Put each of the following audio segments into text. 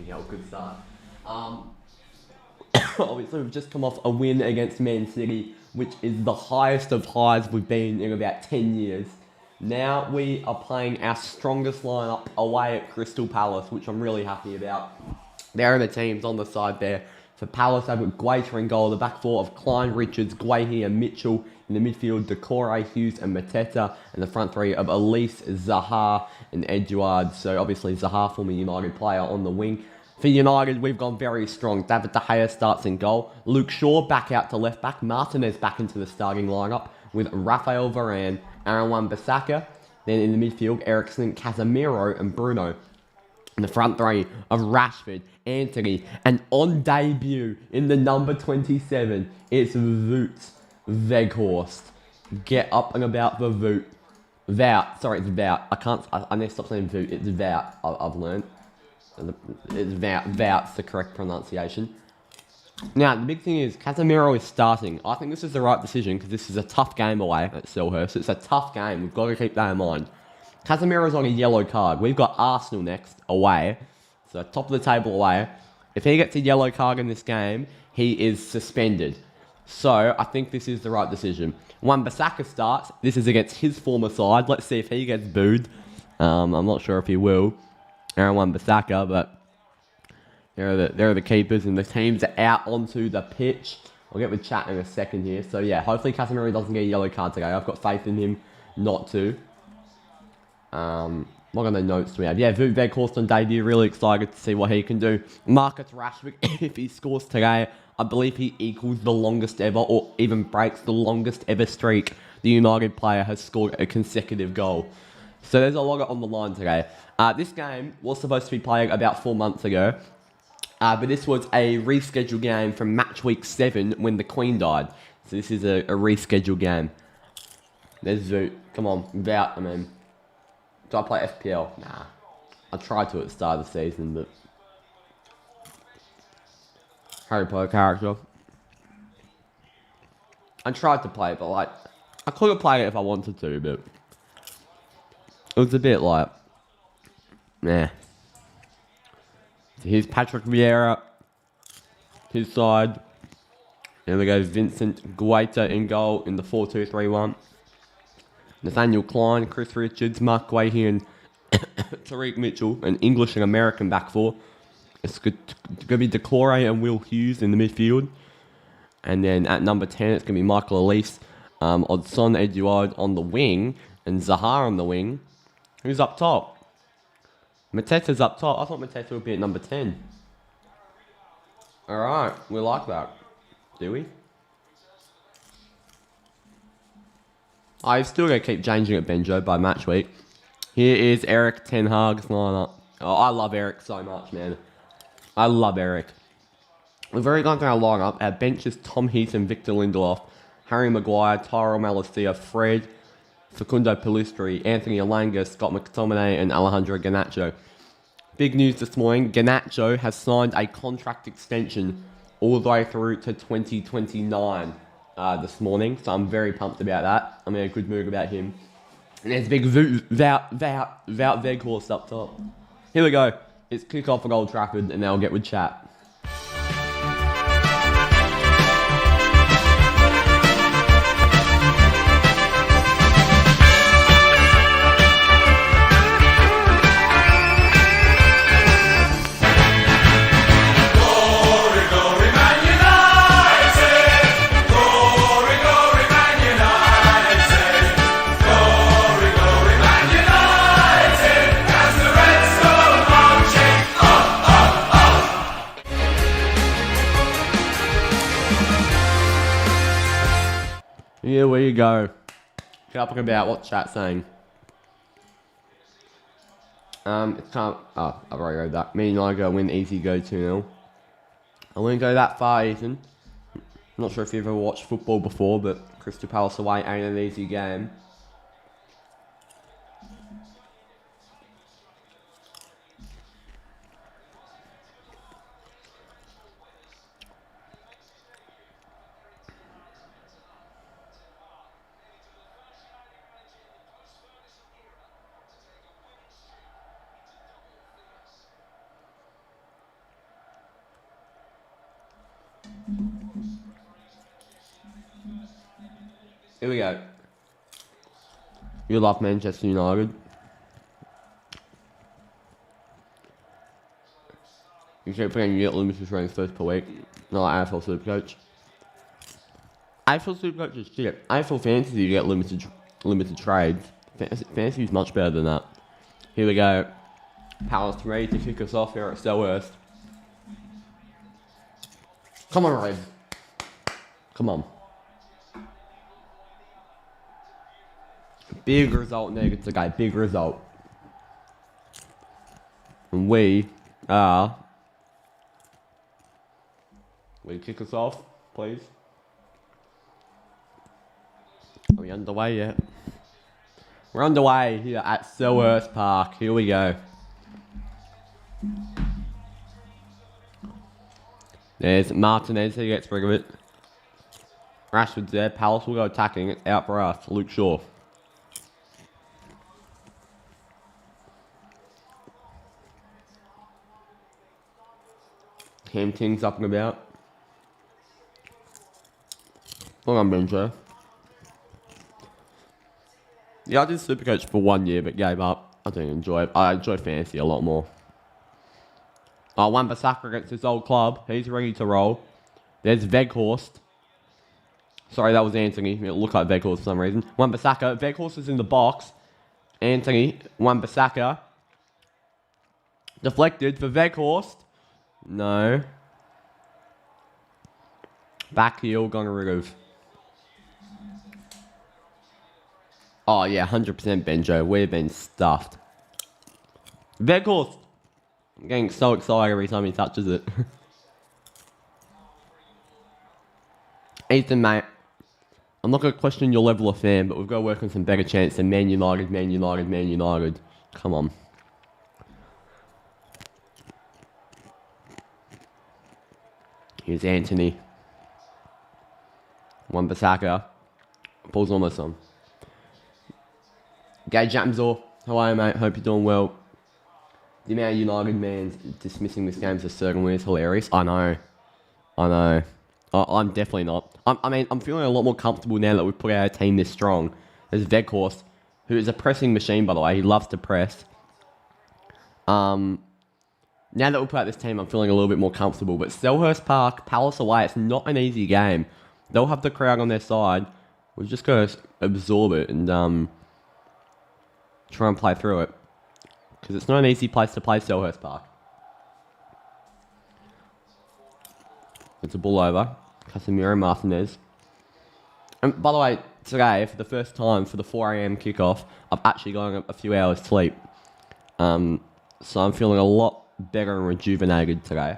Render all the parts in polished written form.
fucking hell, good start. Obviously, we've just come off a win against Man City, which is the highest of highs we've been in about 10 years. Now we are playing our strongest lineup away at Crystal Palace, which I'm really happy about. There are the teams on the side there. For Palace, they've got Guaita in goal, the back four of Klein, Richards, Guahi and Mitchell. In the midfield, Decore, Hughes and Mateta. And the front three of Elise, Zaha and Eduard. So obviously Zaha, former United player, on the wing. For United, we've gone very strong. David De Gea starts in goal. Luke Shaw back out to left back. Martinez back into the starting lineup with Rafael Varane, Aaron Wan-Bissaka. Then in the midfield, Eriksen, Casemiro and Bruno. In the front three of Rashford, Anthony, and on debut in the number 27, it's Wout Weghorst. Get up and about the Wout. Wout. Sorry, it's Wout. I need to stop saying Wout. It's Wout, I've learned. It's Wout. Wout's the correct pronunciation. Now, the big thing is, Casemiro is starting. I think this is the right decision because this is a tough game away at Selhurst. It's a tough game. We've got to keep that in mind. Casemiro's on a yellow card. We've got Arsenal next, away. So top of the table away. If he gets a yellow card in this game, he is suspended. So I think this is the right decision. Wan-Bissaka starts. This is against his former side. Let's see if he gets booed. I'm not sure if he will. Aaron Wan-Bissaka, but there are the keepers and the teams are out onto the pitch. I'll get with chat in a second here. So yeah, hopefully Casemiro doesn't get a yellow card today. I've got faith in him not to. What other notes do we have? Yeah, Wout Weghorst on debut. Really excited to see what he can do. Marcus Rashford, if he scores today, I believe he equals the longest ever or even breaks the longest ever streak the United player has scored a consecutive goal. So there's a lot on the line today. This game was supposed to be played about 4 months ago. But this was a rescheduled game from Matchweek 7 when the Queen died. So this is a rescheduled game. There's Wout. Come on, Wout, I mean. Do I play FPL? Nah. I tried to at the start of the season, but... Harry Potter character. I tried to play it, but like... I could have played it if I wanted to, but... It was a bit like... Nah. So here's Patrick Vieira. His side. There we go, Vincent Guaita in goal in the 4-2-3-1. Nathaniel Klein, Chris Richards, Mark Guahi and Tariq Mitchell, an English and American back four. It's going to be Decore and Will Hughes in the midfield. And then at number 10, it's going to be Michael Elise, Odson Eduard on the wing, and Zaha on the wing. Who's up top? Mateta's up top. I thought Mateta would be at number 10. Alright, we like that. Do we? I've still got to keep changing it, Benjo, by match week. Here is Eric Ten Hag's lineup. Oh, I love Eric so much, man. I love Eric. We've already gone through our lineup. Our bench is Tom Heath and Victor Lindelof, Harry Maguire, Tyrell Malacia, Fred, Facundo Pellistri, Anthony Alanga, Scott McTominay, and Alejandro Garnacho. Big news this morning. Garnacho has signed a contract extension all the way through to 2029. This morning, so I'm very pumped about that. I mean, a good move about him. And there's big Wout Weghorst up top. Here we go. It's kick off at Old Trafford, and now I'll get with chat. Here we go. Talking about what chat's saying. It's kind of... Oh, I've already read that. Me and I go win easy, go 2-0. I wouldn't go that far, Ethan. I'm not sure if you've ever watched football before, but Crystal Palace away ain't an easy game. Here we go. You love Manchester United. You keep forgetting you get limited trains first per week. Not like AFL Supercoach. AFL Supercoach is shit. AFL Fantasy you get limited trades. Fantasy is much better than that. Here we go. Palace ready to kick us off here at Selhurst. Come on, Red. Come on. Big result needed today. Big result. And we are... Will you kick us off, please? Are we underway yet? We're underway here at Selhurst Park. Here we go. There's Martinez. He gets rid of it. Rashford's there. Palace will go attacking. It's out for us. Luke Shaw. Ting's up and about. Well, I'm Benjo. Yeah, I did Supercoach for 1 year, but gave up. I didn't enjoy it. I enjoy fantasy a lot more. Oh, Wan-Bissaka against his old club. He's ready to roll. There's Weghorst. Sorry, that was Anthony. It looked like Weghorst for some reason. Wan-Bissaka. Weghorst is in the box. Anthony. Wan-Bissaka. Deflected for Weghorst. No. Back heel, gonna remove. Oh yeah, 100% Benjo. We've been stuffed. Weghorst! I'm getting so excited every time he touches it. Ethan, mate. I'm not going to question your level of fan, but we've got to work on some better chance than Man United, Man United, Man United. Come on. Here's Anthony. Wan-Bissaka. Ball's almost on. Gage Jamzor. How are you, mate? Hope you're doing well. The amount of United fans dismissing this game as a certain win is hilarious. I know. I'm definitely not. I'm feeling a lot more comfortable now that we've put our team this strong. There's Weghorst, who is a pressing machine, by the way. He loves to press. Now that we've put out this team, I'm feeling a little bit more comfortable. But Selhurst Park, Palace away, it's not an easy game. They'll have the crowd on their side. We've just got to absorb it and try and play through it. Because it's not an easy place to play Selhurst Park. It's a ball over. Casemiro Martinez. And by the way, today, for the first time, for the 4 a.m. kickoff, I've actually gotten a few hours sleep. So I'm feeling a lot better and rejuvenated today.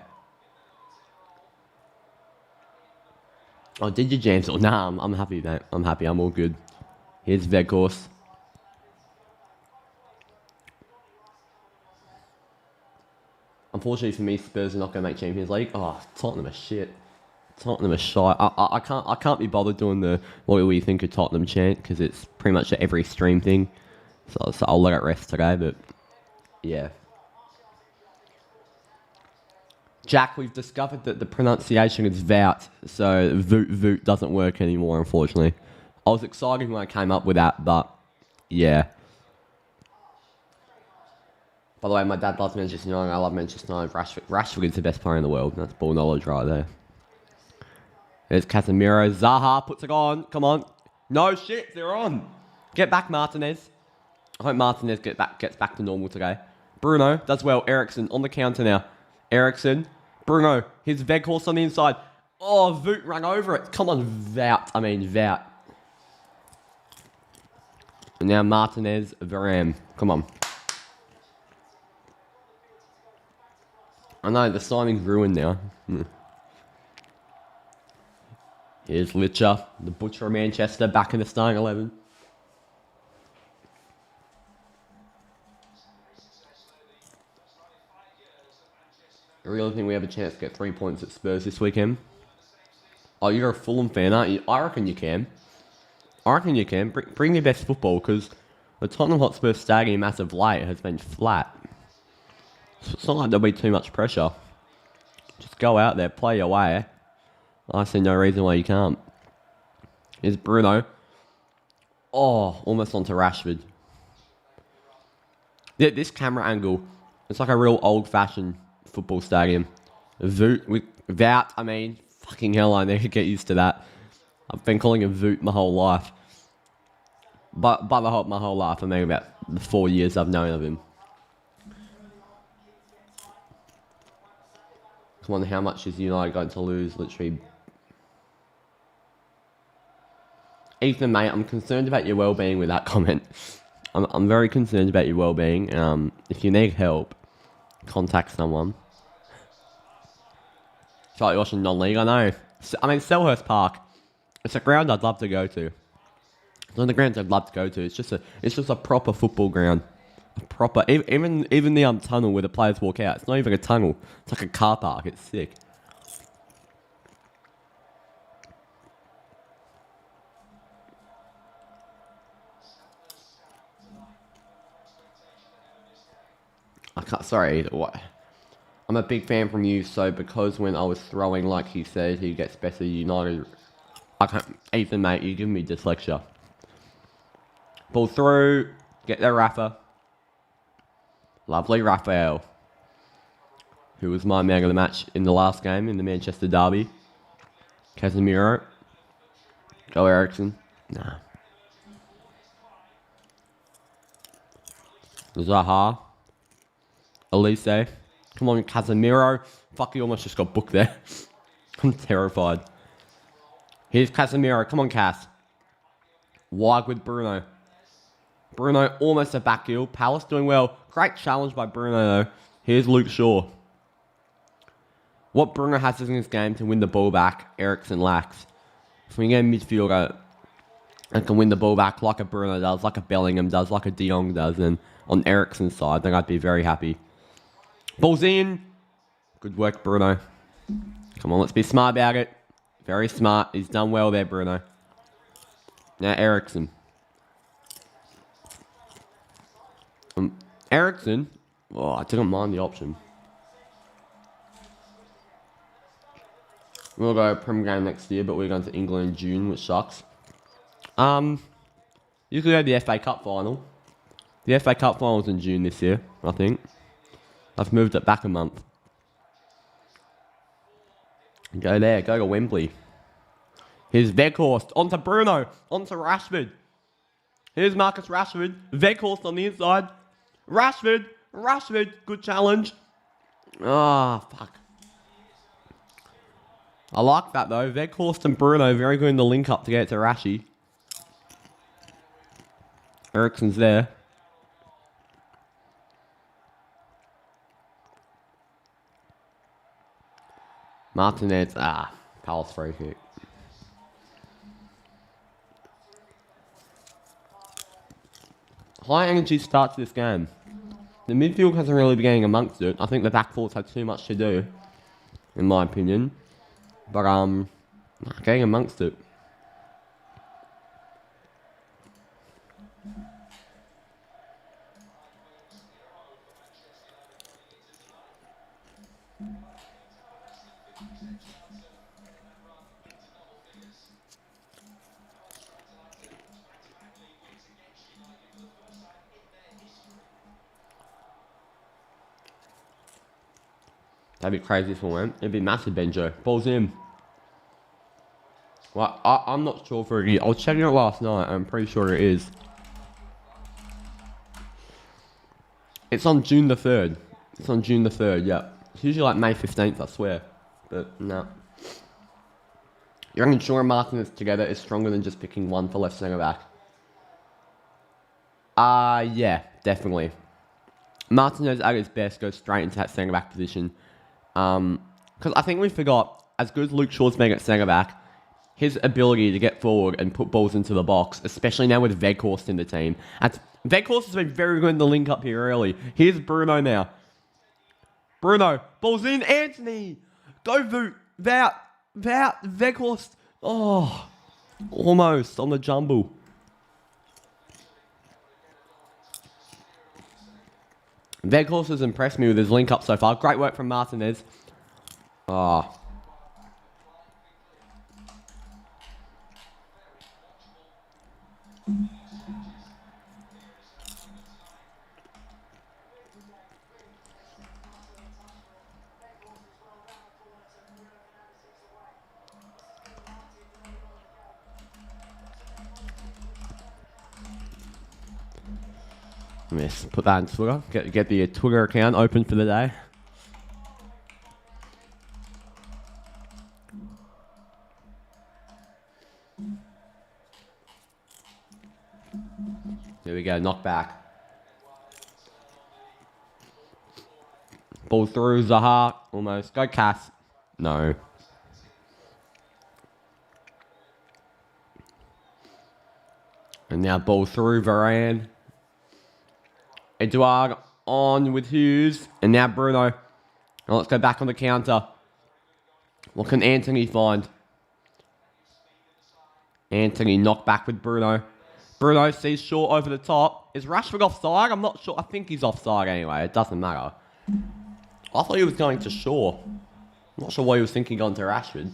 Oh, did you, James? Oh, nah, I'm happy, mate. I'm happy. I'm all good. Here's Weghorst. Unfortunately for me, Spurs are not going to make Champions League. Oh, Tottenham are shit. Tottenham are shite. I can't be bothered doing the what do you think of Tottenham chant because it's pretty much every stream thing. So I'll let it rest today. But yeah, Jack, we've discovered that the pronunciation is Vout, so Voot doesn't work anymore. Unfortunately, I was excited when I came up with that, but yeah. By the way, my dad loves Manchester United. I love Manchester United. Rashford is the best player in the world. That's ball knowledge right there. There's Casemiro. Zaha puts it on. Come on. No shit, they're on. Get back, Martinez. I hope Martinez gets back to normal today. Bruno does well. Ericsson on the counter now. Ericsson. Bruno. Here's Weghorst on the inside. Oh, Voot ran over it. Come on, Vout. And now Martinez, Varane. Come on. I know, the signing's ruined now. Here's Licher, the Butcher of Manchester, back in the starting 11. I really think we have a chance to get 3 points at Spurs this weekend. Oh, you're a Fulham fan, aren't you? I reckon you can. Bring your best football, because the Tottenham Hotspur Stadium as of late has been flat. It's not like there'll be too much pressure. Just go out there, play your way. I see no reason why you can't. Here's Bruno. Oh, almost onto Rashford. Yeah, this camera angle, it's like a real old-fashioned football stadium. Vout, I mean, fucking hell, I need to get used to that. I've been calling him Voot my whole life. But my whole life, I mean about the 4 years I've known of him. Come on, how much is United going to lose? Literally. Ethan, mate, I'm concerned about your well-being with that comment. I'm very concerned about your well-being. If you need help, contact someone. It's like watching non-league, I know. I mean, Selhurst Park, it's a ground I'd love to go to. It's one of the grounds I'd love to go to. It's just a proper football ground. A proper, even the tunnel where the players walk out. It's not even a tunnel. It's like a car park. It's sick. Sorry, what? I'm a big fan from you, so because when I was throwing like he said, he gets better United. I can't, Ethan, mate, you're giving me dyslexia. Ball through, get there, Rafa. Lovely Raphael, who was my man of the match in the last game in the Manchester derby. Casemiro. Go Ericsson. Nah. Zaha. Elise. Come on, Casemiro. Fuck, he almost just got booked there. I'm terrified. Here's Casemiro. Come on, Cass. Wide with Bruno. Bruno almost a back heel. Palace doing well. Great challenge by Bruno, though. Here's Luke Shaw. What Bruno has in his game to win the ball back, Ericsson lacks. If we get a midfielder and can win the ball back like a Bruno does, like a Bellingham does, like a De Jong does, and on Ericsson's side, then I'd be very happy. Ball's in. Good work, Bruno. Come on, let's be smart about it. Very smart. He's done well there, Bruno. Now, Ericsson. Ericsson. Oh, I didn't mind the option. We'll go Prem game next year, but we're going to England in June, which sucks. You could go to the FA Cup final. The FA Cup final was in June this year, I think. I've moved it back a month. Go there, go to Wembley. Here's Weghorst, onto Bruno, onto Rashford. Here's Marcus Rashford, Weghorst on the inside. Rashford, good challenge. Ah, fuck. I like that though. Weghorst and Bruno, very good in the link up to get it to Rashi. Ericsson's there. Martinez, Palace free kick. High energy start to this game. The midfield hasn't really been getting amongst it. I think the back four's had too much to do, in my opinion. But getting amongst it. That'd be crazy if it went. It'd be massive, Benjo. Ball's in. Well, I'm not sure for it. I was checking it last night. I'm pretty sure it is. It's on June the 3rd. It's on June the 3rd, yeah. It's usually like May 15th, I swear. But, no. You reckon Shaw and Martinez together is stronger than just picking one for left centre back? Yeah, definitely. Martinez at his best goes straight into that centre back position. Because I think we forgot, as good as Luke Shaw's being at centre back, his ability to get forward and put balls into the box, especially now with Weghorst in the team. Weghorst has been very good in the link up here early. Here's Bruno now. Bruno, ball's in, Anthony! Go Vout, Weghorst. Oh, almost on the jumble. Weghorst has impressed me with his link up so far. Great work from Martinez. Oh. Yes, put that in Twitter. Get the Twitter account open for the day. There we go, knock back. Ball through, Zaha, almost. Go Cass. No. And now ball through, Varane. Edouard on with Hughes. And now Bruno. Now let's go back on the counter. What can Anthony find? Anthony knocked back with Bruno. Bruno sees Shaw over the top. Is Rashford offside? I'm not sure. I think he's offside anyway. It doesn't matter. I thought he was going to Shaw. I'm not sure why he was thinking going to Rashford.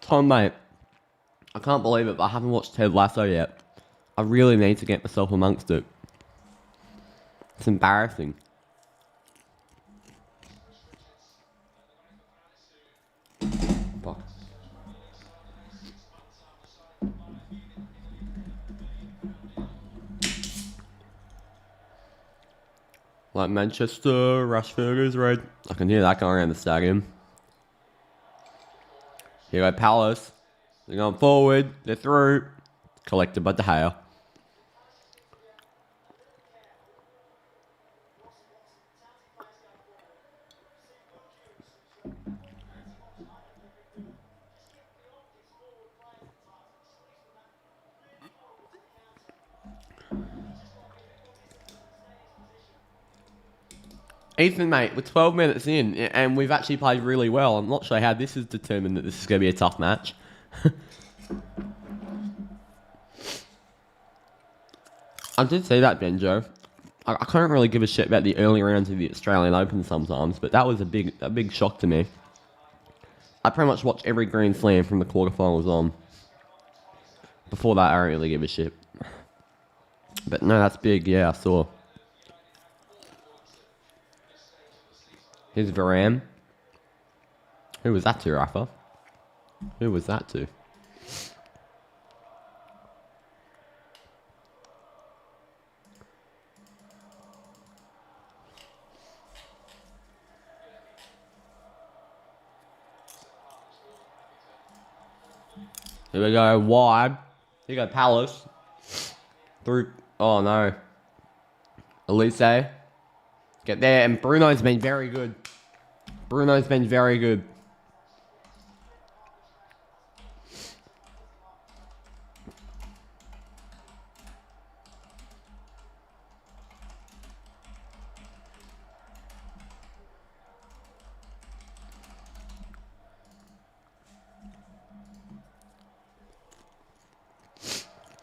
Tom, mate, I can't believe it, but I haven't watched Ted Lasso yet. I really need to get myself amongst it. It's embarrassing. Fuck. Like Manchester, Rashford is red. I can hear that going around the stadium. Here go Palace. They're going forward. They're through. Collected by De Gea. Ethan, mate, we're 12 minutes in, and we've actually played really well. I'm not sure how this is determined that this is going to be a tough match. I did see that, Benjo. I can't really give a shit about the early rounds of the Australian Open sometimes, but that was a big shock to me. I pretty much watch every Grand Slam from the quarterfinals on. Before that, I don't really give a shit. But no, that's big. Yeah, I saw. Here's Varane. Who was that to, Rafa? Who was that to? Here we go, wide. Here we go, Palace. Through. Oh no. Elise. Get there, and Bruno's been very good. Bruno's been very good.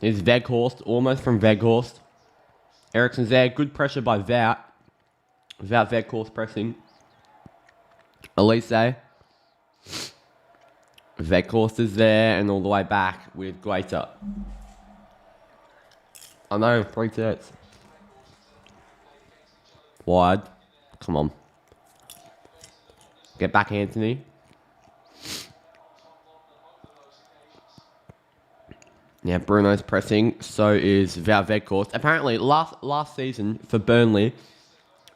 Here's Weghorst, almost from Weghorst. Eriksen's there, good pressure by Wout. Without Weghorst pressing. Elise. Weghorst is there and all the way back with Guaita. I know, 3 sets. Wide. Come on. Get back, Anthony. Yeah, Bruno's pressing. So is Wout Weghorst. Apparently, last season for Burnley,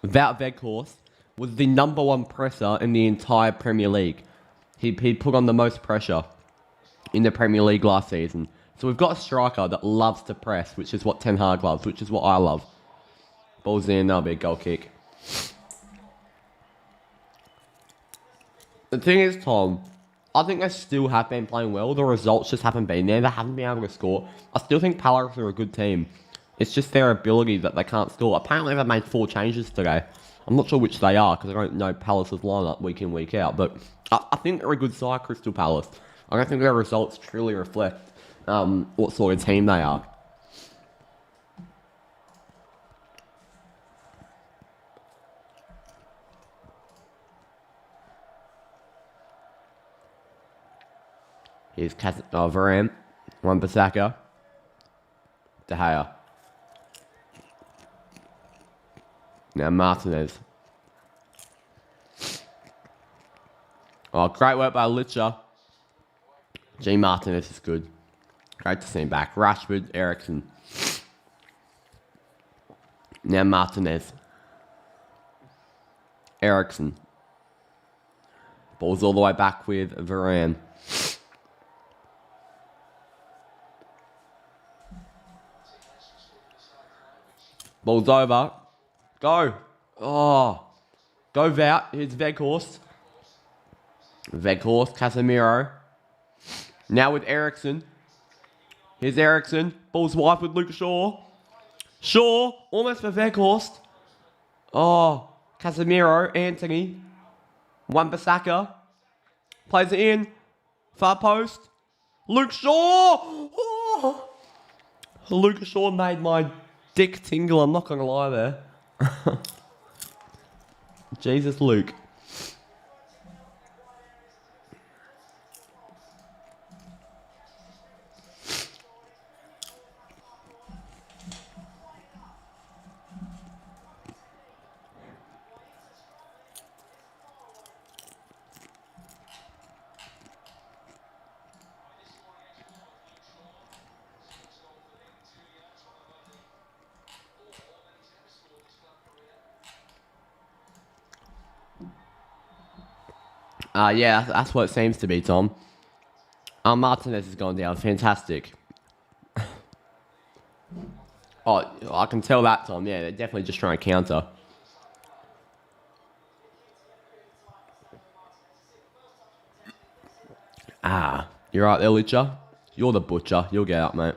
Wout Weghorst was the #1 presser in the entire Premier League. He put on the most pressure in the Premier League last season. So we've got a striker that loves to press, which is what Ten Hag loves, which is what I love. Ball's in, that'll be a goal kick. The thing is, Tom, I think they still have been playing well. The results just haven't been there. They haven't been able to score. I still think Palace are a good team. It's just their ability that they can't score. Apparently, they've made 4 changes today. I'm not sure which they are because I don't know Palace's lineup week in, week out. But I think they're a good side, Crystal Palace. I don't think their results truly reflect what sort of team they are. Here's Varane. Wan-Bissaka. De Gea. Now Martinez. Oh, great work by Licher. G. Martinez is good. Great to see him back. Rashford, Ericsson. Now Martinez. Ericsson. Ball's all the way back with Varane. Ball's over. Go. Oh. Go Vout. Here's Weghorst. Weghorst, Casemiro. Now with Ericsson. Here's Ericsson. Ball's wide with Luke Shaw. Shaw. Almost for Weghorst. Oh. Casemiro. Anthony. Wan-Bissaka. Plays it in. Far post. Luke Shaw. Oh. Luke Shaw made my dick tingle. I'm not going to lie there. Jesus, Luke. Yeah, that's what it seems to be, Tom. Martinez has gone down. Fantastic. Oh, I can tell that, Tom. Yeah, they're definitely just trying to counter. You're right there, Licher. You're the butcher. You'll get out, mate.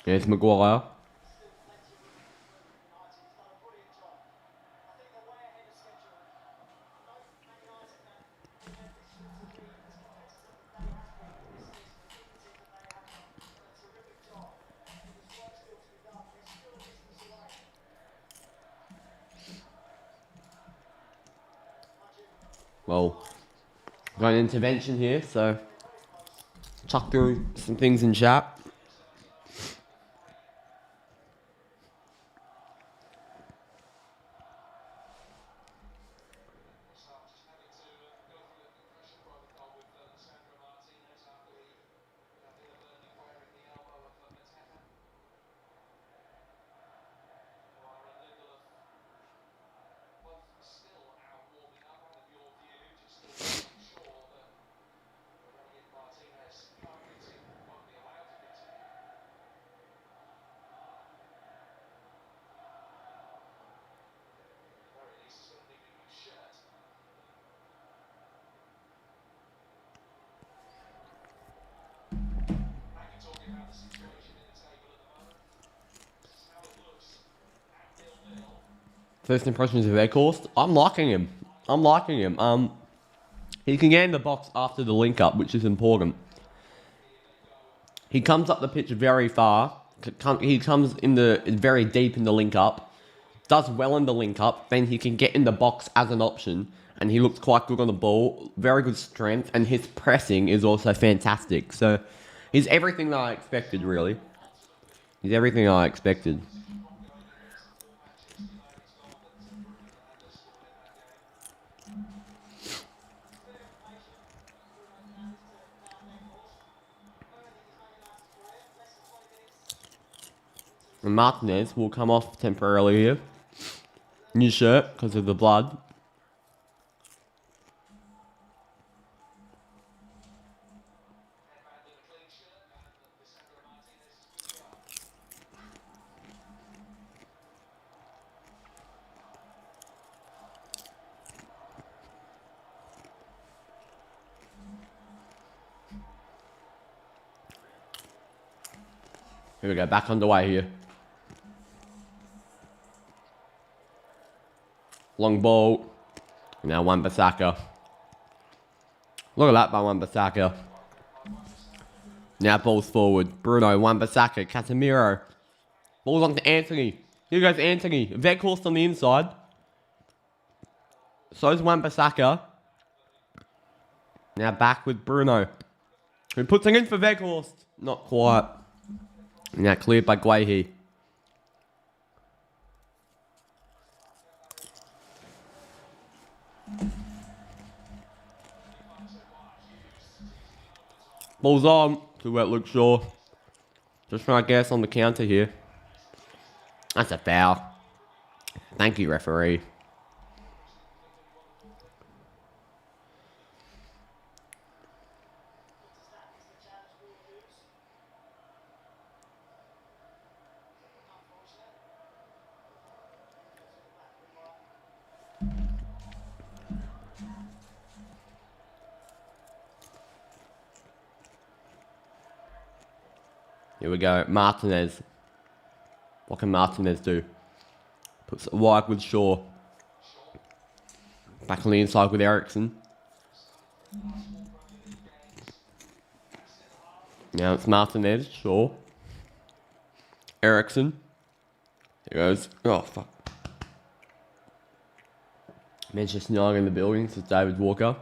Here's Maguire. Well, got an intervention here, so chuck through some things in chat. First impressions of Weghorst. I'm liking him. He can get in the box after the link up, which is important. He comes up the pitch very far. He comes in very deep in the link up. Does well in the link up. Then he can get in the box as an option. And he looks quite good on the ball. Very good strength. And his pressing is also fantastic. So he's everything that I expected, really. He's everything I expected. And Martinez will come off temporarily here. New shirt because of the blood. Here we go, back underway here. Long ball. Now Wan-Bissaka. Look at that by Wan-Bissaka. Now ball's forward. Bruno, Wan-Bissaka, Casemiro. Ball's on to Anthony. Here goes Anthony. Weghorst on the inside. So's Wan-Bissaka. Now back with Bruno. Who puts it in for Weghorst. Not quite. Now cleared by Guehi. Ball's on to Luke Shaw. Just trying to get us on the counter here. That's a foul. Thank you, referee. Here we go. Martinez. What can Martinez do? Puts it wide with Shaw. Back on the inside with Ericsson. Now it's Martinez. Shaw. Ericsson. Here goes. Oh, fuck. Manchester United in the building. This is David Walker.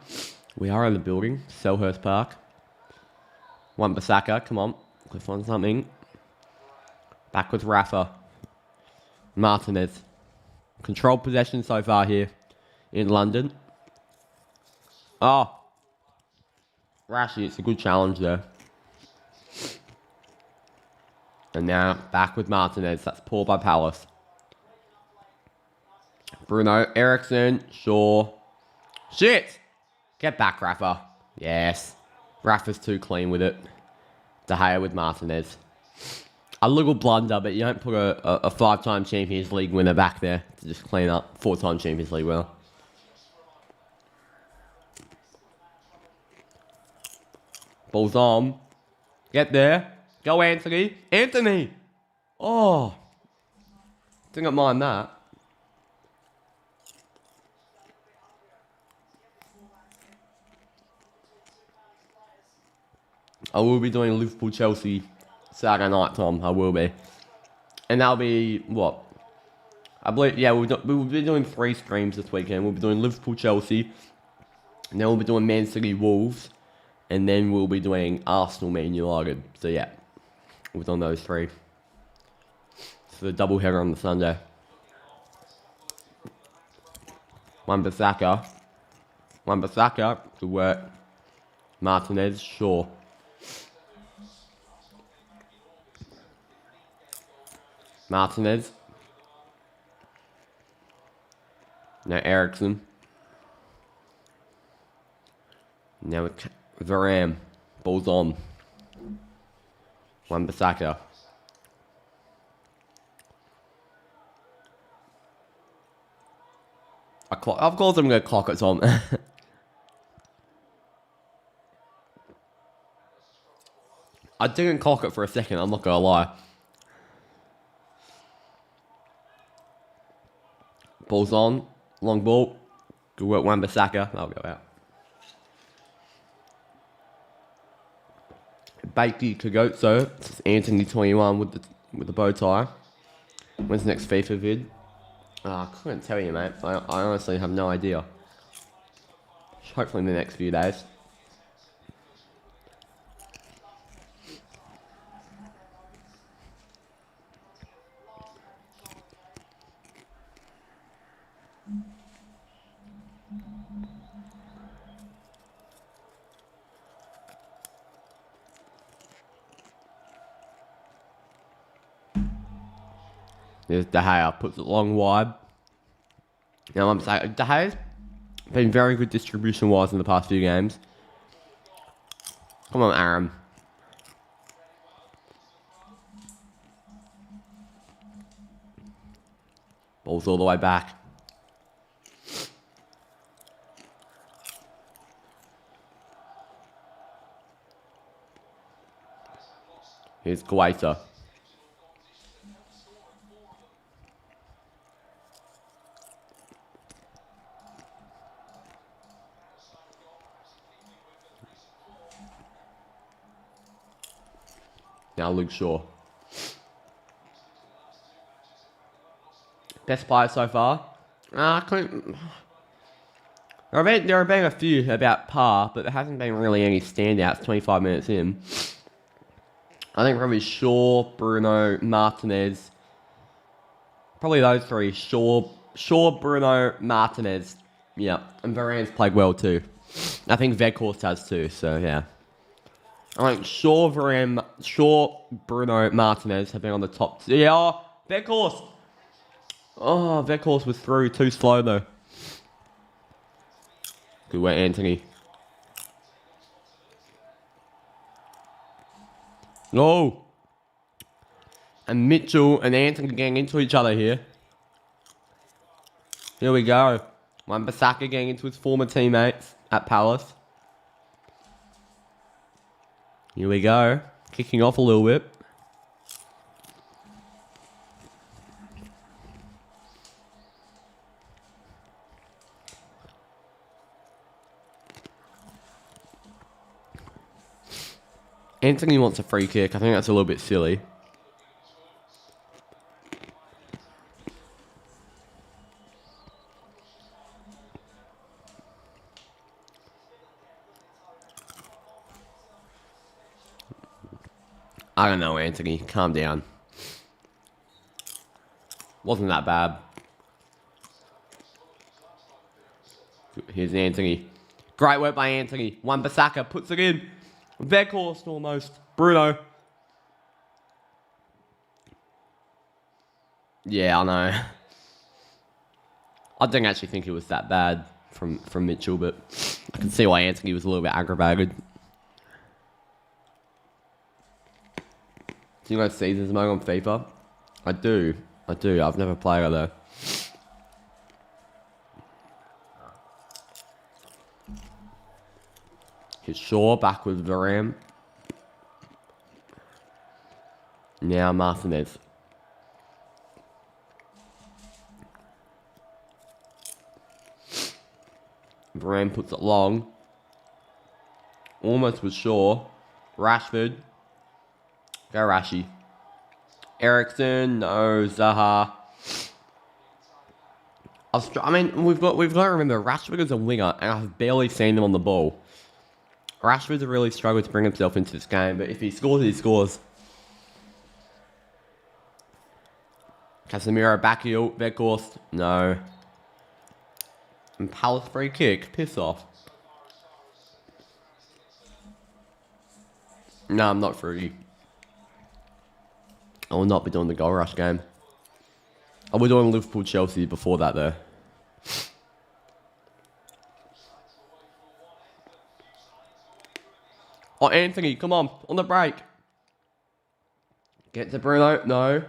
We are in the building. Selhurst Park. Wan-Bissaka. Come on. Cliff on something. Back with Rafa. Martinez. Controlled possession so far here in London. Oh. Rashi, it's a good challenge there. And now back with Martinez. That's poor by Palace. Bruno, Ericsson, Shaw. Shit! Get back, Rafa. Yes. Rafa's too clean with it. De Gea with Martinez. A little blunder, but you don't put a 5-time Champions League winner back there to just clean up. 4-time Champions League winner. Ball's on. Get there. Go, Anthony. Anthony! Oh. Didn't mind that. I will be doing Liverpool-Chelsea Saturday night, Tom. I will be. And that'll be, what? I believe, yeah, we'll be doing 3 streams this weekend. We'll be doing Liverpool-Chelsea. And then we'll be doing Man City-Wolves. And then we'll be doing Arsenal-Man United. So, yeah. We'll be doing those 3. So, the double header on the Sunday. Wan-Bissaka. Wan-Bissaka. Good work. Martinez. Shaw. Martinez. Now Ericsson. Now with Varane. Ball's on. Wan-Bissaka. Of course I'm going to clock it, Tom. I didn't clock it for a second, I'm not going to lie. Ball's on. Long ball. Good work, Wan-Bissaka. That'll go out. Bakey Kagotso. It's Anthony 21 with the bow tie. When's the next FIFA vid? I couldn't tell you, mate. I honestly have no idea. Hopefully in the next few days. There's De Gea, puts it long wide. Now I'm saying De Gea's been very good distribution-wise in the past few games. Come on, Aaron. Ball's all the way back. Here's Guaita. Now Luke Shaw. Best player so far? I couldn't... There have been a few about par, but there hasn't been really any standouts 25 minutes in. I think probably Shaw, Bruno, Martinez. Probably those three. Shaw, Bruno, Martinez. Yeah, and Varane's played well too. I think Veghorst has too, so yeah. I think Shaw, Bruno, Martinez have been on the top. Yeah, oh, Veghorst. Oh, Veghorst was through. Too slow though. Good work, Anthony. Oh. And Mitchell and Anthony getting into each other here. Here we go. Wan-Bissaka getting into his former teammates at Palace. Here we go. Kicking off a little bit. Anthony wants a free kick. I think that's a little bit silly. I don't know, Anthony. Calm down. Wasn't that bad. Here's Anthony. Great work by Anthony. Wan-Bissaka puts it in. Veghorst almost. Bruno. Yeah, I know. I didn't actually think it was that bad from Mitchell, but I can see why Anthony was a little bit aggravated. Do you know Caesar's mode on FIFA? I do. I've never played it though. Here's Shaw back with Varane. Now Martinez. Varane puts it long. Almost with Shaw. Rashford. Go Rashi. Ericsson, no, Zaha. I mean, we've got to remember Rashford is a winger, and I've barely seen him on the ball. Rashford's really struggled to bring himself into this game, but if he scores, he scores. Casemiro back heel, Veghorst, no. And Palace free kick, piss off. No, I'm not free. I will not be doing the goal rush game. I'll be doing Liverpool-Chelsea before that, though. Oh, Anthony, come on the break. Get to Bruno, no.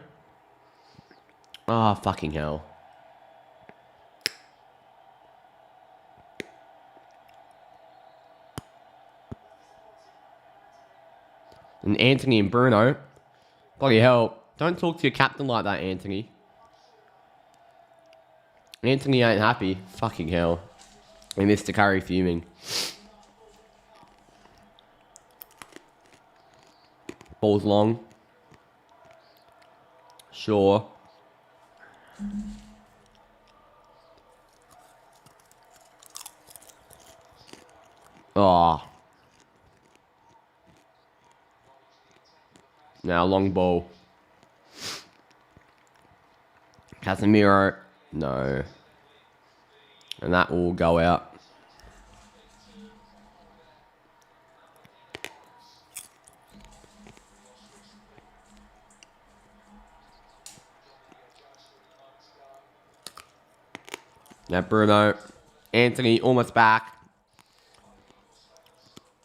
Ah, fucking hell. And Anthony and Bruno. Bloody hell. Don't talk to your captain like that, Anthony. Anthony ain't happy. Fucking hell. And Mr. Curry fuming. Ball's long. Sure. Oh. Now long ball. Casemiro. No. And that will go out. Now Bruno. Anthony almost back.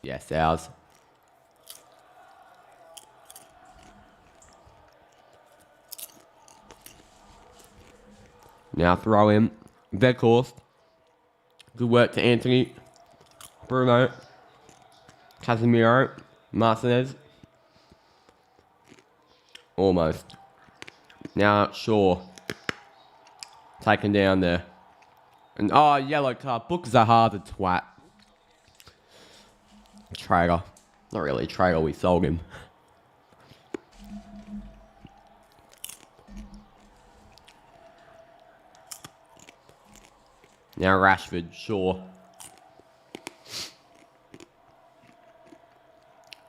Yes, ours. Now throw him. Veghorst. Good work to Anthony. Bruno. Casemiro. Martinez. Almost. Now Shaw. Taken down there. And oh, yellow card. Book Zaha the twat. Traitor. Not really a traitor, we sold him. Now Rashford, Shaw.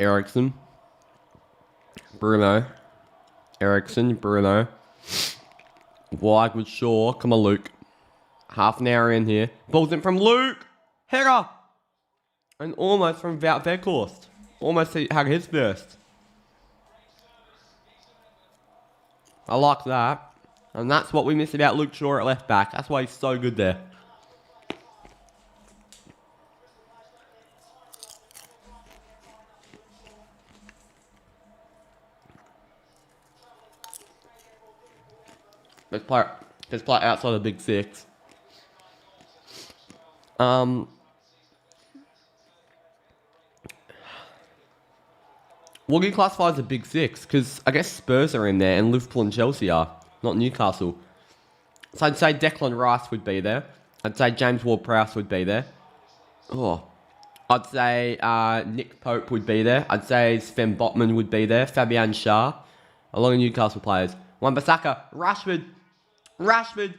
Ericsson. Bruno. Ericsson, Bruno. Wide with Shaw. Come on, Luke. Half an hour in here. Ball's in from Luke. Header. And almost from Wout Weghorst. Almost had his first. I like that. And that's what we miss about Luke Shaw at left back. That's why he's so good there. Let's play outside the big six. What do you classify as a big six? Because I guess Spurs are in there and Liverpool and Chelsea are, not Newcastle. So I'd say Declan Rice would be there. I'd say James Ward-Prowse would be there. Oh, I'd say Nick Pope would be there. I'd say Sven Botman would be there. Fabian Schär. A lot of Newcastle players. Wan-Bissaka. Rashford.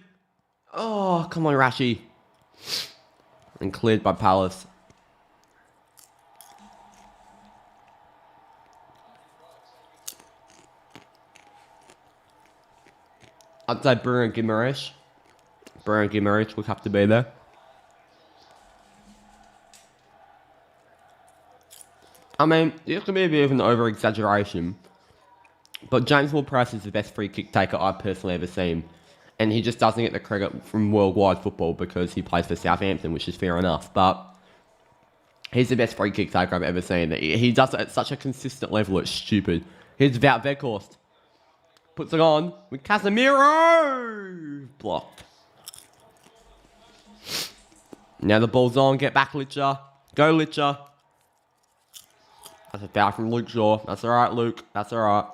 Oh, come on, Rashi. And cleared by Palace. I'd say Bruno Guimaraes. Bruno Guimaraes would have to be there. I mean, it could be a bit of an over-exaggeration, but James Ward-Prowse is the best free kick taker I've personally ever seen. And he just doesn't get the credit from worldwide football because he plays for Southampton, which is fair enough. But he's the best free kick taker I've ever seen. He does it at such a consistent level, it's stupid. Here's Wout Weghorst. Puts it on with Casemiro. Blocked. Now the ball's on. Get back, Litcher. Go, Litcher. That's a foul from Luke Shaw. That's alright, Luke. That's alright.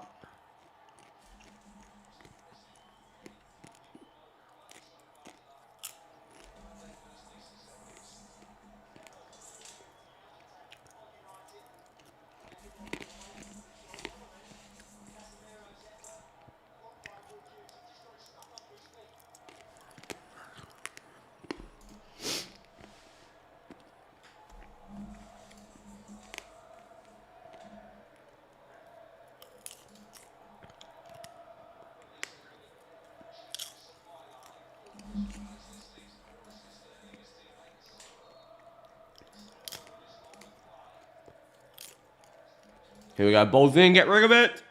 Here we go. Ball's in. Get rid of it.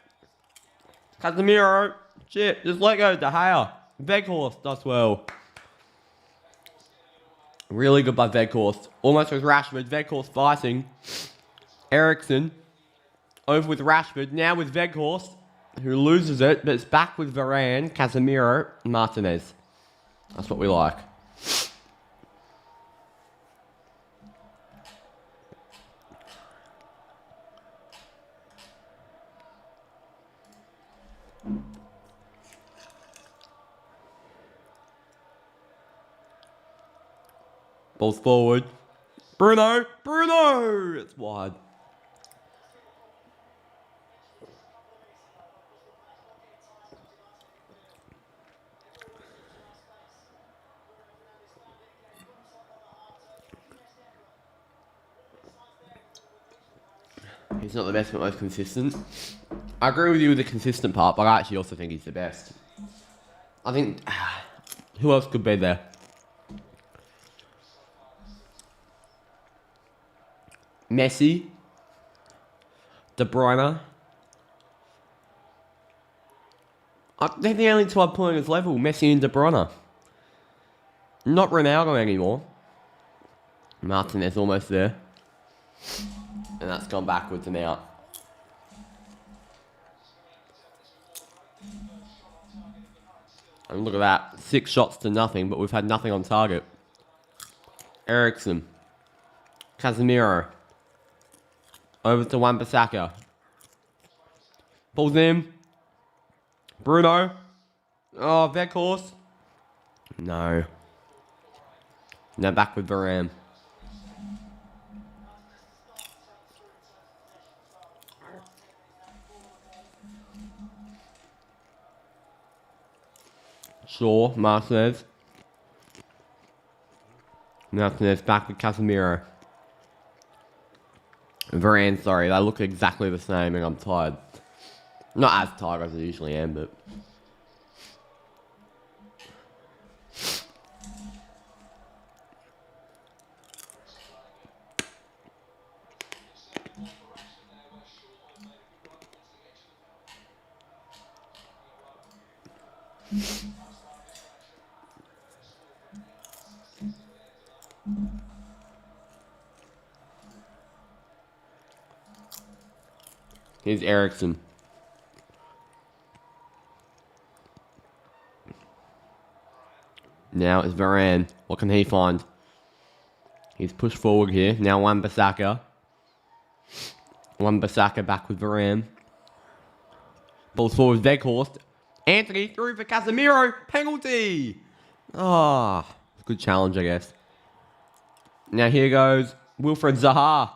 Casemiro. Shit. Just let go. De Gea. Weghorst does well. Really good by Weghorst. Almost with Rashford. Weghorst fighting. Ericsson. Over with Rashford. Now with Weghorst, who loses it, but it's back with Varane, Casemiro, and Martinez. That's what we like. Ball's forward. Bruno! It's wide. He's not the best but most consistent. I agree with you with the consistent part, but I actually also think he's the best. I think... who else could be there? Messi. De Bruyne. They're the only two I'm putting as level. Messi and De Bruyne. Not Ronaldo anymore. Martinez almost there. And that's gone backwards and out. And look at that. 6 shots to nothing, but we've had nothing on target. Ericsson. Casemiro. Over to Wan-Bissaka. Pulls in. Bruno. Oh, Weghorst. No. Now back with Varane. Shaw, Martinez. Now it's back with Casemiro. Varane, sorry, they look exactly the same and I'm tired. Not as tired as I usually am, but... Here's Ericsson. Now it's Varane. What can he find? He's pushed forward here. Now Wan-Bissaka. Wan-Bissaka back with Varane. Balls forward, Weghorst. Anthony through for Casemiro. Penalty! Ah, good challenge, I guess. Now here goes Wilfred Zaha.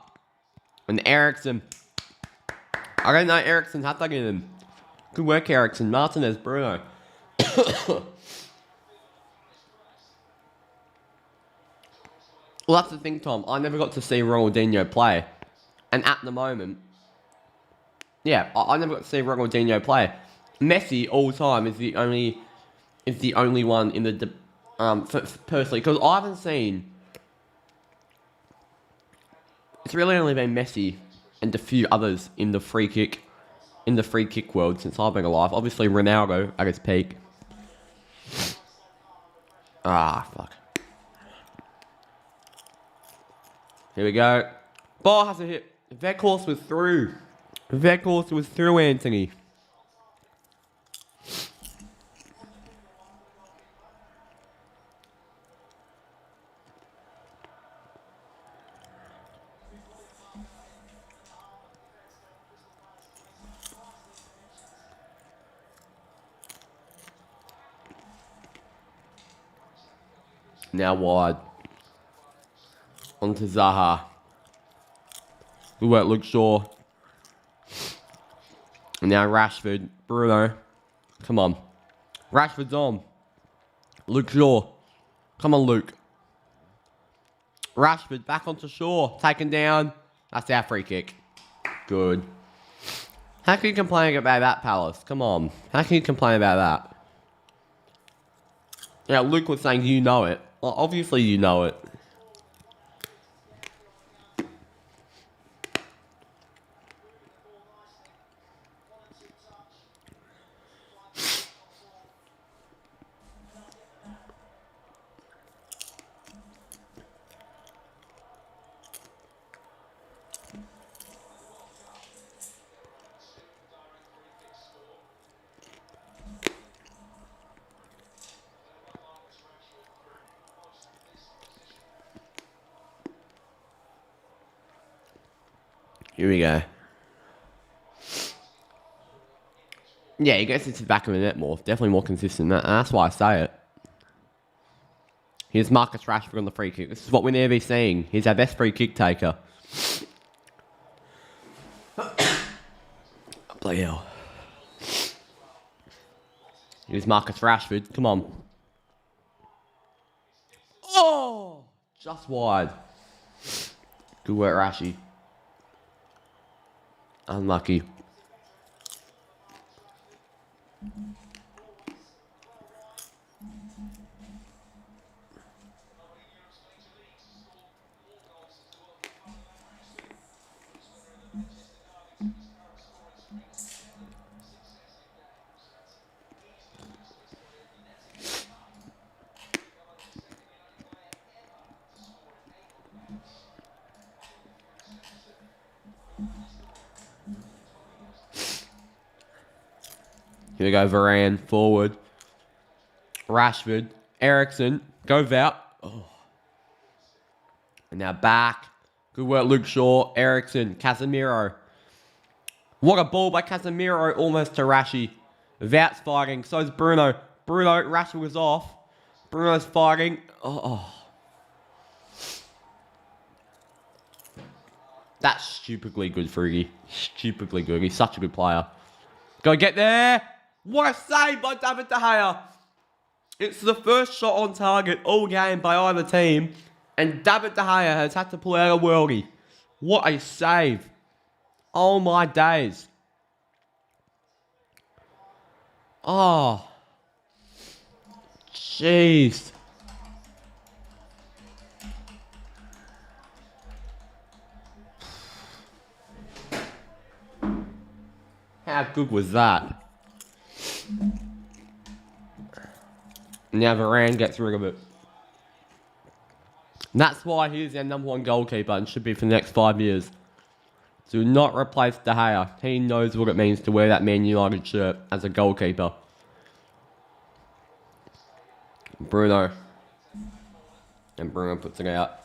And Ericsson. I don't know Ericsson's hat tugging him. Good work, Ericsson. Martinez, Bruno. Well, that's the thing, Tom. I never got to see Ronaldinho play. And at the moment... Yeah, I never got to see Ronaldinho play. Messi, all time, is the only one in the... personally, because I haven't seen... It's really only been Messi and a few others in the free kick world since I've been alive. Obviously, Ronaldo at his peak. Ah, fuck. Here we go. Ball has a hit. Weghorst was through. Weghorst was through, Anthony. Now wide. Onto Zaha. Good work, Luke Shaw. And now Rashford. Bruno. Come on. Rashford's on. Luke Shaw. Come on, Luke. Rashford back onto Shaw. Taken down. That's our free kick. Good. How can you complain about that, Palace? Come on. How can you complain about that? Yeah, Luke was saying you know it. Well, obviously you know it. Here we go. Yeah, he gets into the back of the net more. Definitely more consistent. That's why I say it. Here's Marcus Rashford on the free kick. This is what we need to be seeing. He's our best free kick taker. Bloody hell. Here's Marcus Rashford. Come on. Oh! Just wide. Good work, Rashi. Unlucky. Here we go, Varane, forward. Rashford, Ericsson, goes out. Oh. And now back. Good work, Luke Shaw, Ericsson, Casemiro. What a ball by Casemiro, almost to Rashi. Vout's fighting, so is Bruno. Bruno, Rashford was off. Bruno's fighting. Oh. That's stupidly good, Friggy. Stupidly good. He's such a good player. Go get there. What a save by David De Gea. It's the first shot on target all game by either team. And David De Gea has had to pull out a worldie. What a save. Oh my days. Oh. Jeez. How good was that? Now Varane gets rid of it. And that's why he's our number 1 goalkeeper and should be for the next 5 years. Do not replace De Gea. He knows what it means to wear that Man United shirt as a goalkeeper. Bruno. And Bruno puts it out.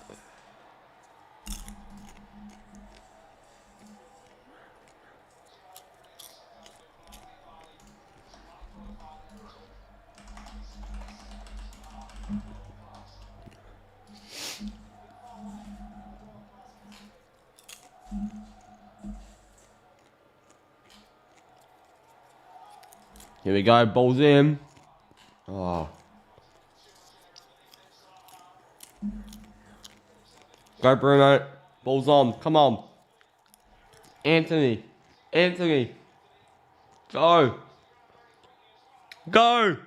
Here we go, ball's in. Oh. Go Bruno. Ball's on. Come on. Anthony. Anthony. Go. Go.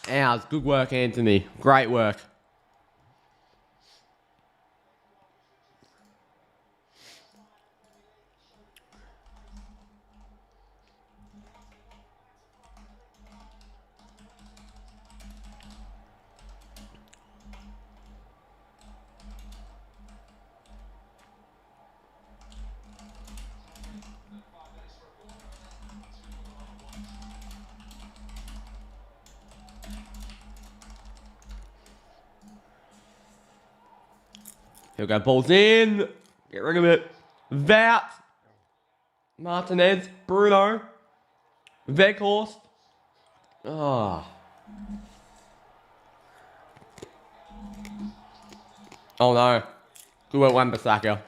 Ours. Good work, Anthony. Great work. Here we go, ball's in. Get rid of it. Vout. Martinez. Bruno. Weghorst. Oh. Oh no. Good work, Wan-Bissaka.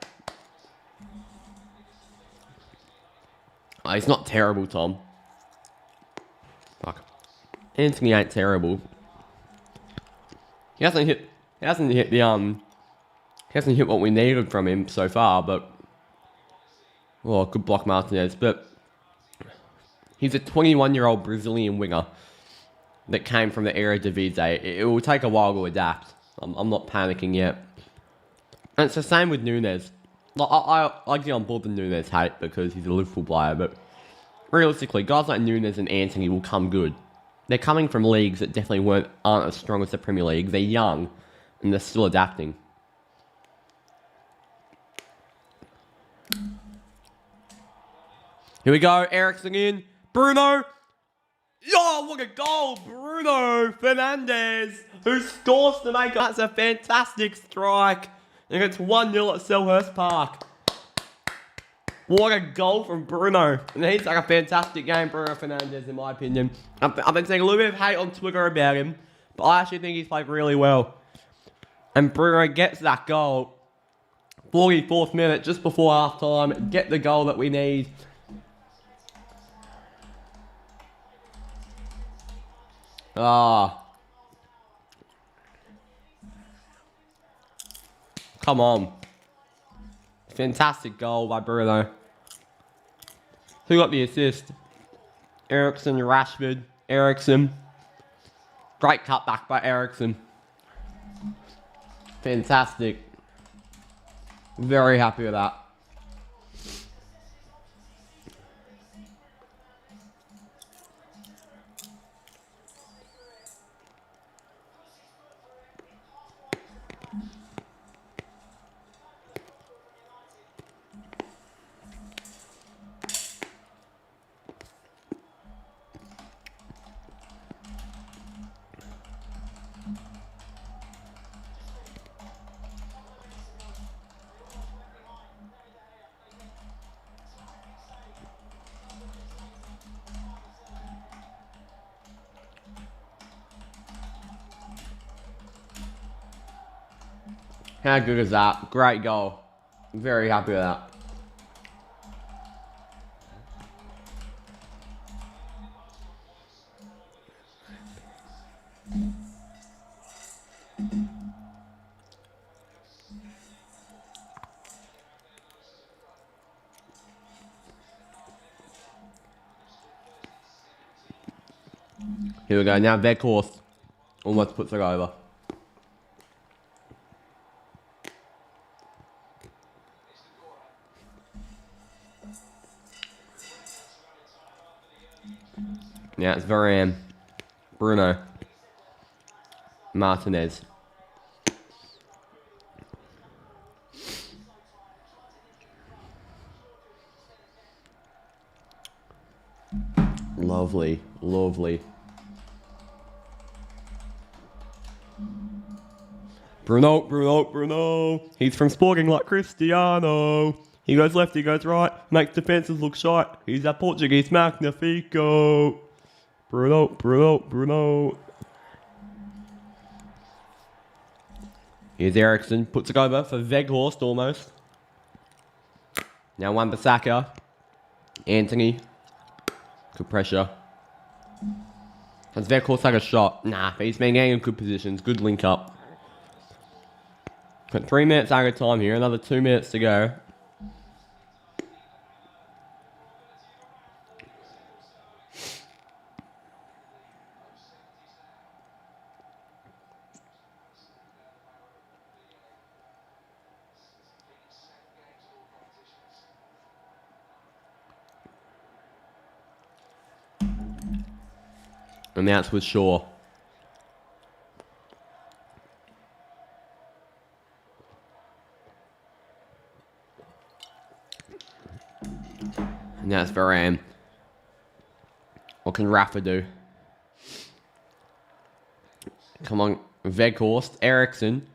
Oh, he's not terrible, Tom. Fuck. Anthony ain't terrible. He hasn't hit what we needed from him so far, but... Oh, good block, Martinez. But he's a 21-year-old Brazilian winger that came from the Eredivisie. It will take a while to adapt. I'm not panicking yet. And it's the same with Nunes. I get on board the Nunes hate because he's a Liverpool player, but realistically, guys like Nunes and Anthony will come good. They're coming from leagues that definitely aren't as strong as the Premier League. They're young, and they're still adapting. Here we go, Eriksen in. Bruno. Oh, what a goal. Bruno Fernandes, who scores to make it. That's a fantastic strike. And it's 1-0 at Selhurst Park. What a goal from Bruno. And he's like a fantastic game, Bruno Fernandes, in my opinion. I've been seeing a little bit of hate on Twitter about him, but I actually think he's played really well. And Bruno gets that goal. 44th minute, just before half time. Get the goal that we need. Ah. Come on. Fantastic goal by Bruno. Who got the assist? Eriksen, Rashford, Eriksen. Great cutback by Eriksen. Fantastic. Very happy with that. How good is that? Great goal. Very happy with that. Here we go. Now Veghorst almost puts it over. Now it's Varane, Bruno, Martinez. Lovely, lovely. Bruno. He's from Sporting like Cristiano. He goes left, he goes right, makes defences look shite. He's a Portuguese Magnifico. Bruno. Here's Ericsson, puts it over for Veghorst almost. Now Wan-Bissaka. Anthony. Good pressure. Has Veghorst had a shot? Nah, but he's been getting in good positions. Good link up. Got 3 minutes out of time here. Another 2 minutes to go. And that's with Shaw. And that's Varane. What can Rafa do? Come on, Veghorst, Ericsson.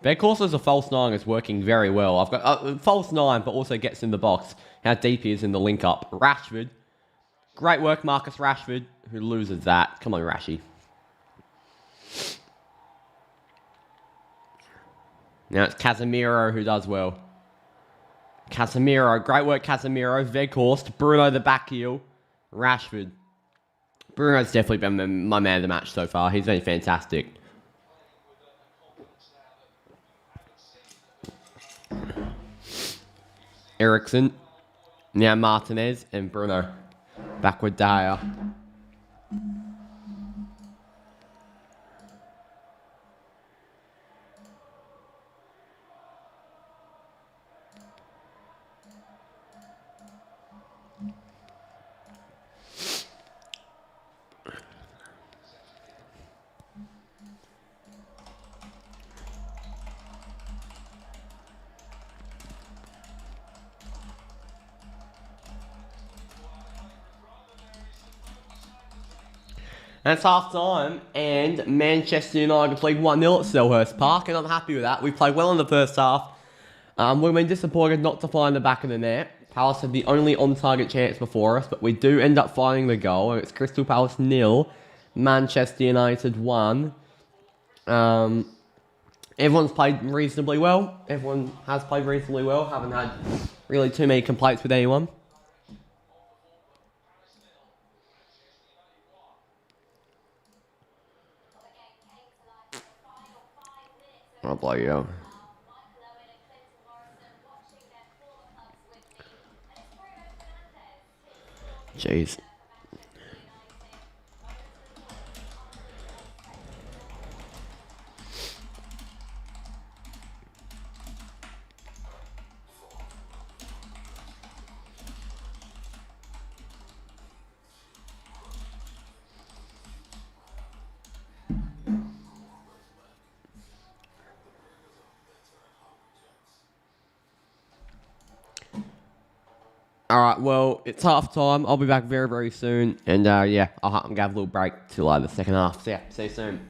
Veghorst as a false 9 is working very well. I've got false 9, but also gets in the box. How deep he is in the link up. Rashford. Great work, Marcus Rashford, who loses that. Come on, Rashy. Now it's Casemiro who does well. Casemiro, great work, Casemiro. Veghorst, Bruno the back heel. Rashford. Bruno's definitely been my man of the match so far. He's been fantastic. Ericsson. Now Martinez and Bruno. Back with Dyer. And it's half time, and Manchester United lead 1-0 at Selhurst Park, and I'm happy with that. We played well in the first half. We've been disappointed not to find the back of the net. Palace had the only on-target chance before us, but we do end up finding the goal, and it's Crystal Palace 0, Manchester United 1. Everyone's played reasonably well. Everyone has played reasonably well. Haven't had really too many complaints with anyone. Oh, bloody hell. Jeez. Alright, well, it's half time. I'll be back very, very soon. And yeah, I'm going to have a little break till the second half. So yeah, see you soon.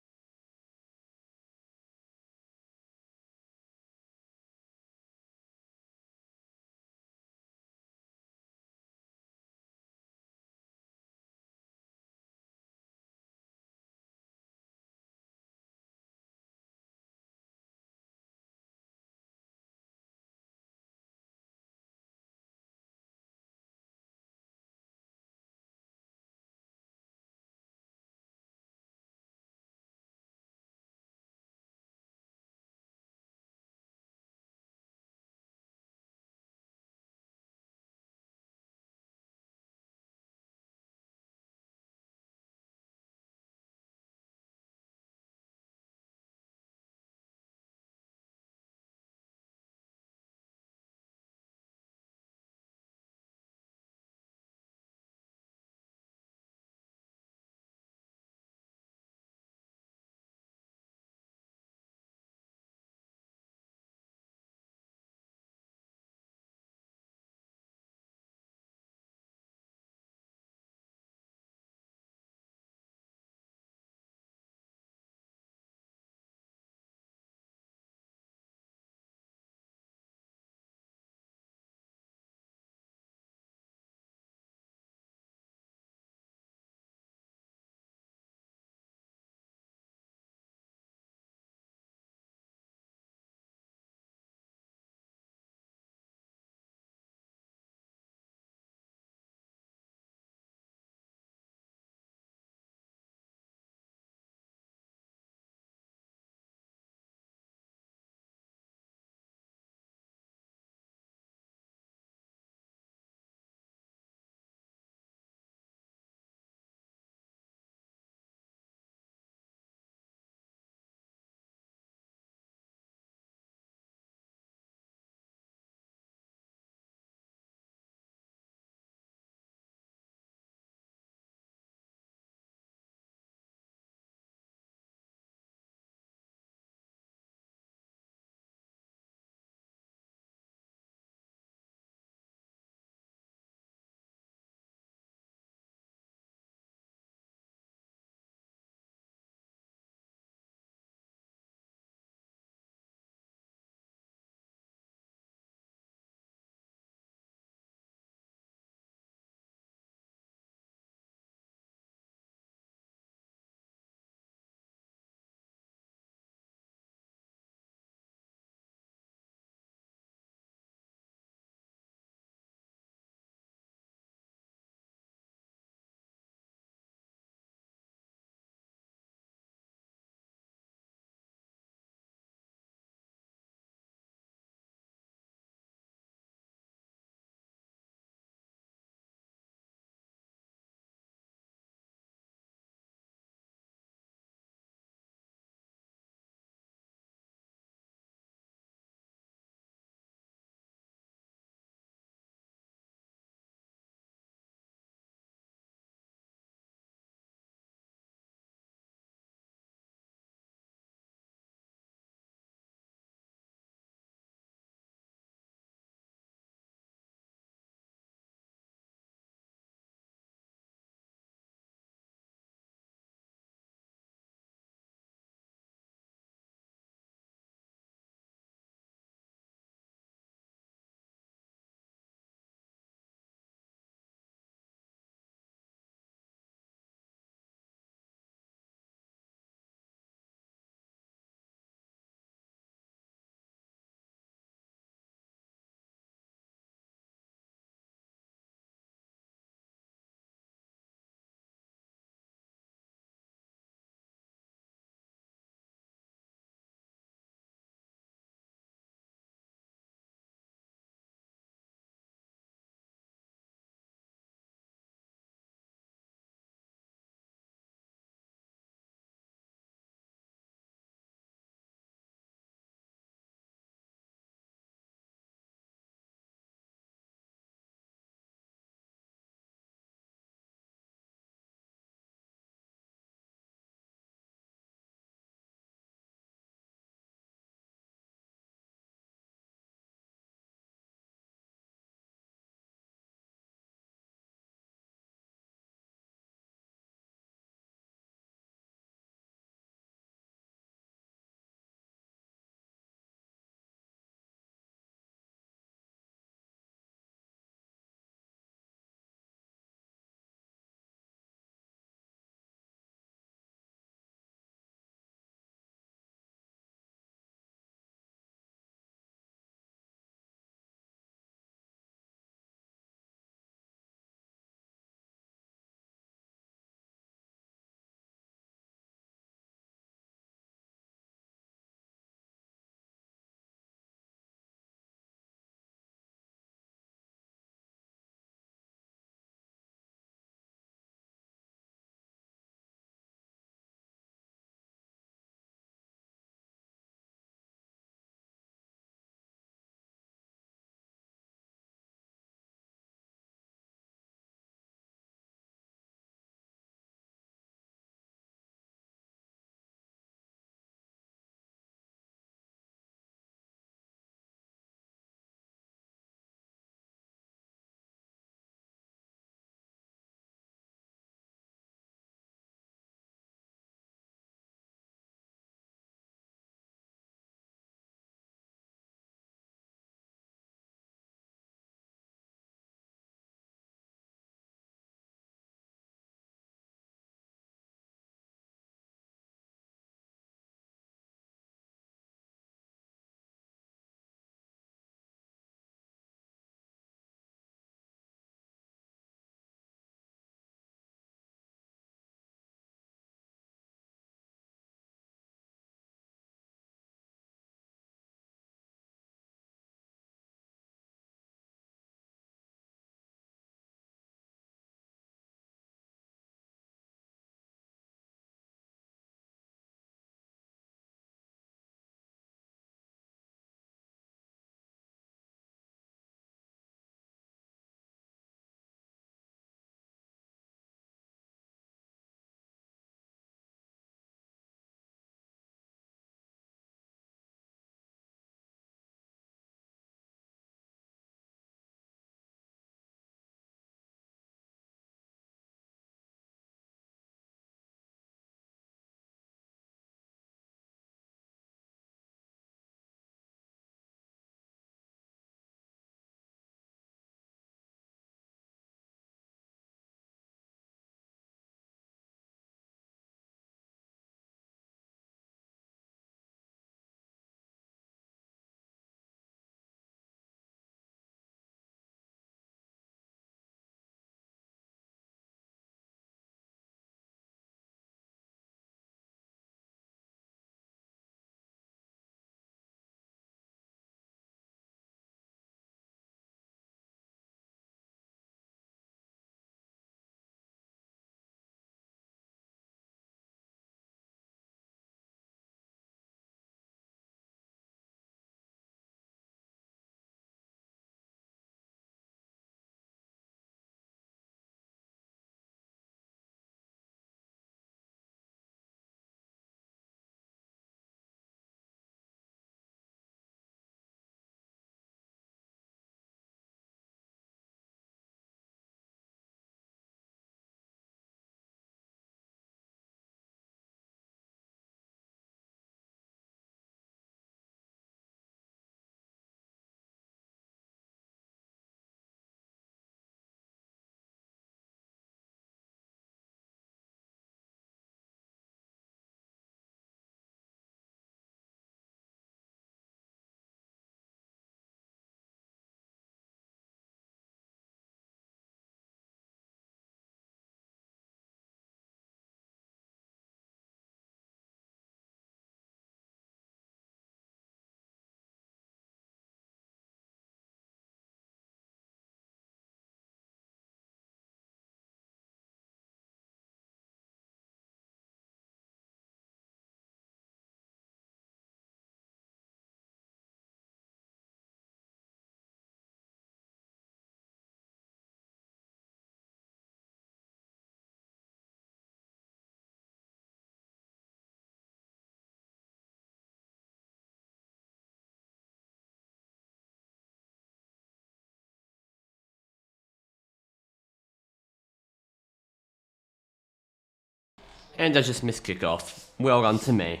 And I just missed kickoff. Well done to me.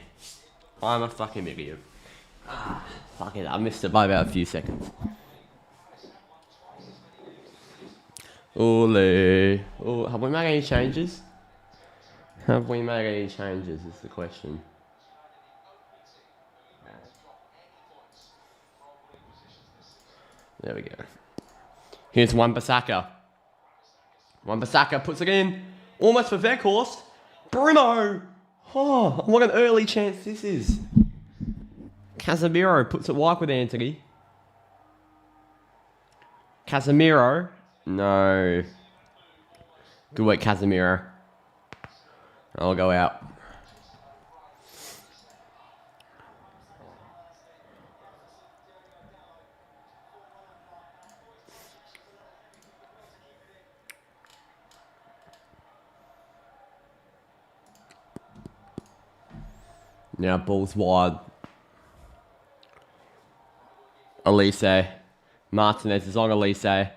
I'm a fucking idiot. Fuck it, I missed it by about a few seconds. Ole. Oh, have we made any changes? Have we made any changes is the question. There we go. Here's Wan-Bissaka. Wan-Bissaka puts it in. Almost for Weghorst. Bruno! Oh, what an early chance this is. Casemiro puts it wide with Anthony. Casemiro. No. Good work, Casemiro. I'll go out. Now ball's wide. Elise. Martinez is on Elise.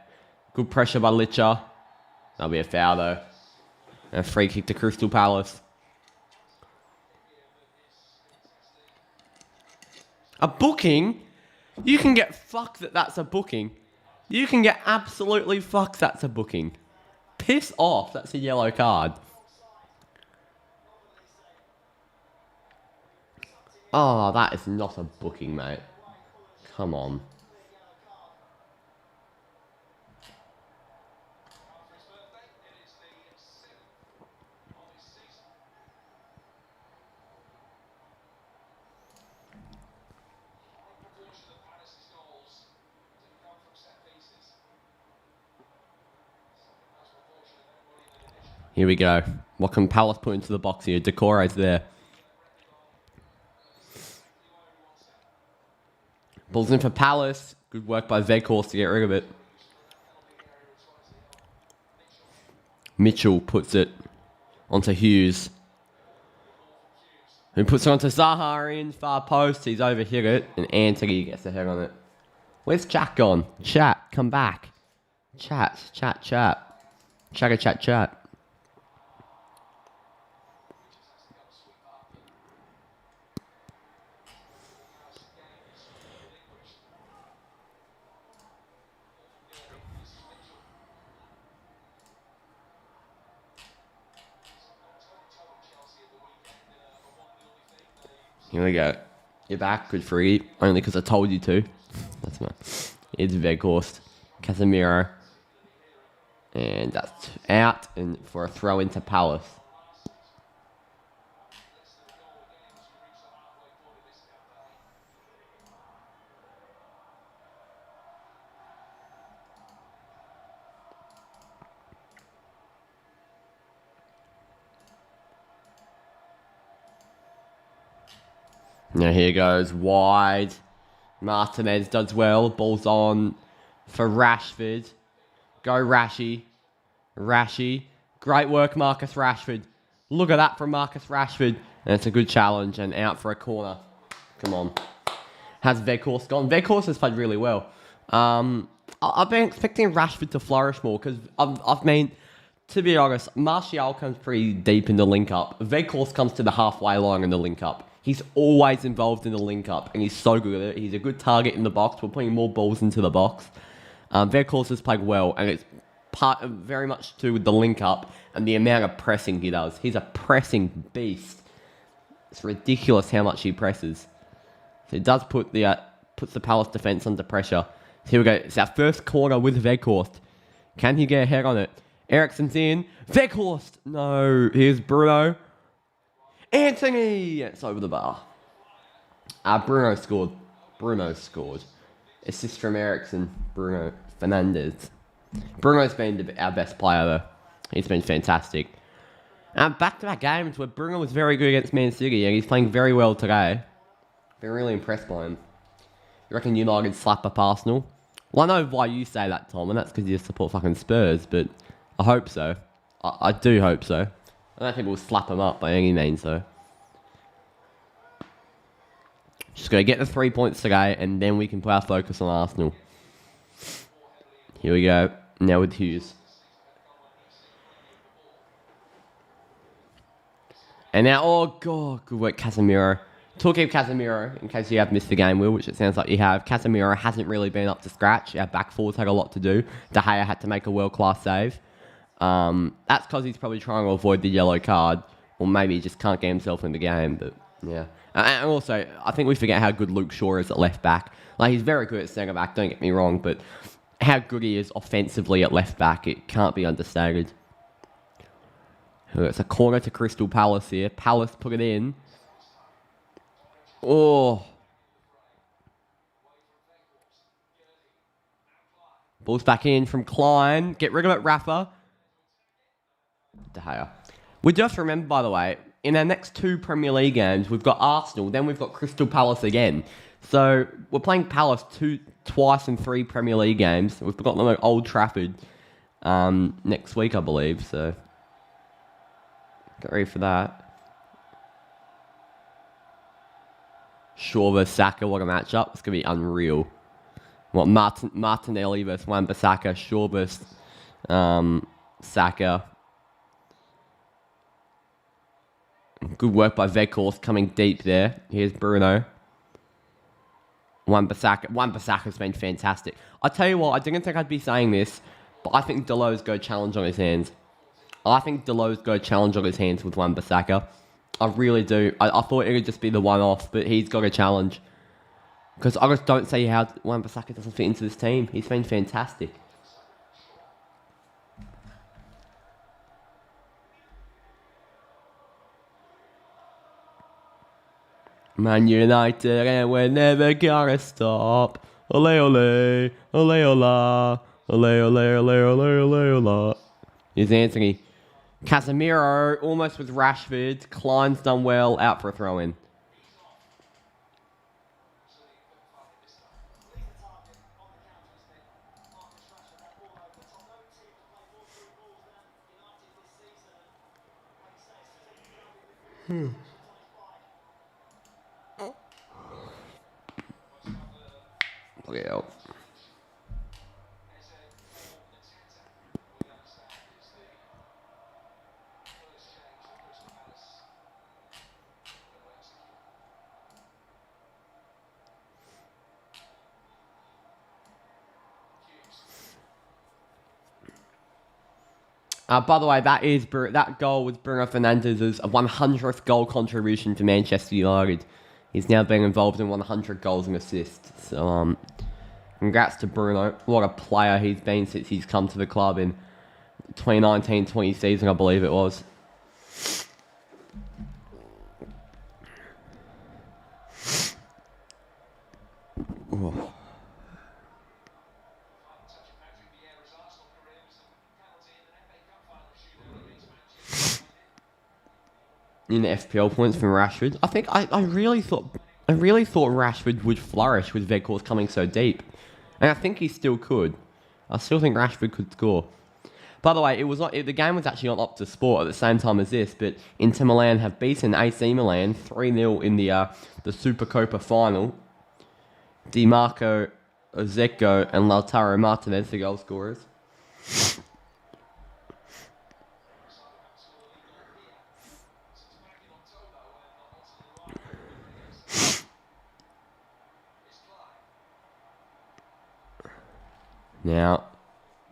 Good pressure by Licha. That'll be a foul though. And a free kick to Crystal Palace. A booking? You can get fucked that that's a booking. You can get absolutely fucked that's a booking. Piss off, that's a yellow card. Oh, that is not a booking, mate. Come on. Here we go. What can Palace put into the box here? Decore's there. Ball's in for Palace. Good work by Weghorst to get rid of it. Mitchell puts it onto Hughes. Who puts it onto Zaha in far post. He's overhit it. And Anthony gets a head on it. Where's Chat gone? Chat, come back. Chat. Chugga chat. Here we go. You're back. Good for you. Only because I told you to. That's my... It's Weghorst. Casemiro. And that's out and for a throw into Palace. Now here goes wide. Martinez does well. Ball's on for Rashford. Go Rashy. Great work, Marcus Rashford. Look at that from Marcus Rashford. And it's a good challenge and out for a corner. Come on. Has Weghorst gone? Weghorst has played really well. I've been expecting Rashford to flourish more because to be honest, Martial comes pretty deep in the link-up. Weghorst comes to the halfway line in the link-up. He's always involved in the link-up, and he's so good at it. He's a good target in the box. We're putting more balls into the box. Weghorst has played well, and it's very much to do with the link-up and the amount of pressing he does. He's a pressing beast. It's ridiculous how much he presses. So it does puts the Palace defence under pressure. So here we go. It's our first corner with Weghorst. Can he get a head on it? Eriksen's in. Weghorst! No. Here's Bruno. Anthony! It's over the bar. Bruno scored. Assist from Eriksen. Bruno Fernandes. Bruno's been our best player though. He's been fantastic. Back-to-back games where Bruno was very good against Man City and he's playing very well today. Been really impressed by him. You reckon United slap up Arsenal? Well, I know why you say that, Tom, and that's because you support fucking Spurs, but I hope so. I do hope so. I don't think we'll slap them up by any means, though. Just got to get the 3 points today, and then we can put our focus on Arsenal. Here we go. Now with Hughes. And now, oh, God, good work, Casemiro. Talking of Casemiro, in case you have missed the game, Will, which it sounds like you have, Casemiro hasn't really been up to scratch. Our back fours had a lot to do. De Gea had to make a world-class save. That's because he's probably trying to avoid the yellow card, or maybe he just can't get himself in the game, but yeah. And also, I think we forget how good Luke Shaw is at left back. Like, he's very good at centre back, don't get me wrong, but how good he is offensively at left back, it can't be understated. It's a corner to Crystal Palace here. Palace put it in. Oh. Ball's back in from Klein. Get rid of it, Rafa. De Gea. We do have to remember, by the way, in our next 2 Premier League games, we've got Arsenal, then we've got Crystal Palace again. So we're playing Palace twice in 3 Premier League games. We've got them at Old Trafford next week, I believe. So get ready for that. Shaw versus Saka, what a matchup. It's going to be unreal. What, Martinelli versus Wan-Bissaka, Shaw versus Saka. Good work by Weghorst coming deep there. Here's Bruno. Wan-Bissaka's been fantastic. I tell you what, I didn't think I'd be saying this, but I think Dalot's got a challenge on his hands. I think Dalot's got a challenge on his hands with Wan-Bissaka. I really do. I thought it would just be the one-off, but he's got a challenge. Because I just don't see how Wan-Bissaka doesn't fit into this team. He's been fantastic. Man United, and we're never gonna stop. Ole ole, ole ola, ole ole ole ole ole ola. Here's Anthony. Casemiro almost with Rashford. Klein's done well, out for a throw-in. Look it out. By the way, that goal was Bruno Fernandes's 100th goal contribution to Manchester United. He's now been involved in 100 goals and assists. So, congrats to Bruno. What a player he's been since he's come to the club in 2019-20 season, I believe it was. Oh. In the FPL points from Rashford. I think I really thought Rashford would flourish with Weghorst coming so deep. And I think he still could. I still think Rashford could score. By the way, the game was actually on Optus Sport at the same time as this, but Inter Milan have beaten AC Milan 3-0 in the Supercopa final. Di Marco, Ozeko and Lautaro Martinez, the goal scorers. Now,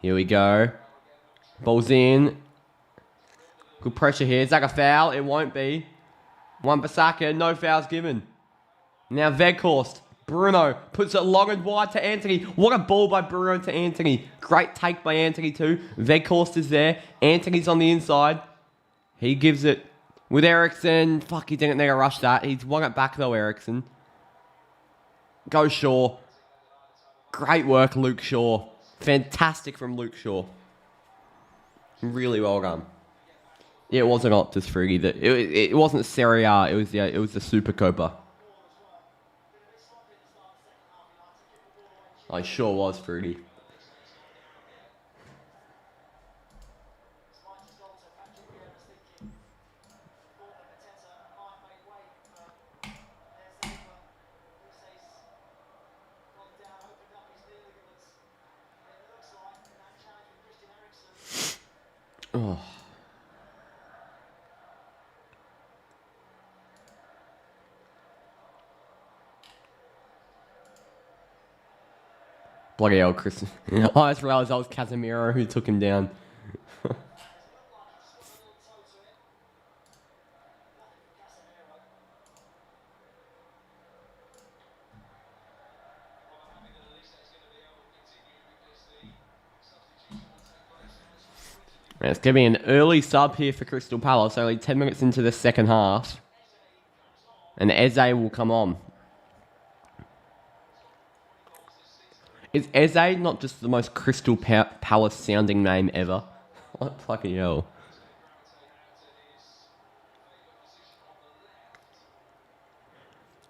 here we go. Ball's in. Good pressure here. Is that a foul? It won't be. Wan-Bissaka, no fouls given. Now Weghorst. Bruno puts it long and wide to Anthony. What a ball by Bruno to Anthony. Great take by Anthony too. Weghorst is there. Anthony's on the inside. He gives it with Eriksen. Fuck, he didn't need to rush that. He's won it back though, Eriksen. Go Shaw. Great work, Luke Shaw. Fantastic from Luke Shaw. Really well done. Yeah, it wasn't Optus Friggy. It wasn't Serie A. It was the Supercopa. I sure was Friggy. Oh. Bloody hell, Chris. I just realised that was Casemiro who took him down. It's going to be an early sub here for Crystal Palace, only 10 minutes into the second half. And Eze will come on. Is Eze not just the most Crystal Palace sounding name ever? What fucking hell?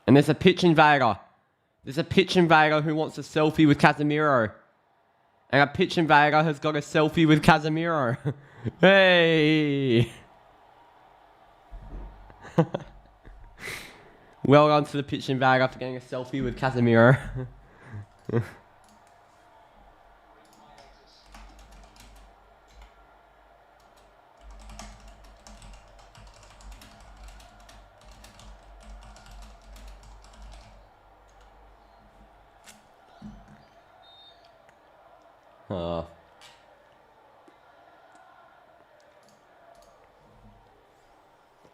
And there's a pitch invader. There's a pitch invader who wants a selfie with Casemiro. And a pitch invader has got a selfie with Casemiro. Hey! Well done to the pitch invader for getting a selfie with Casemiro.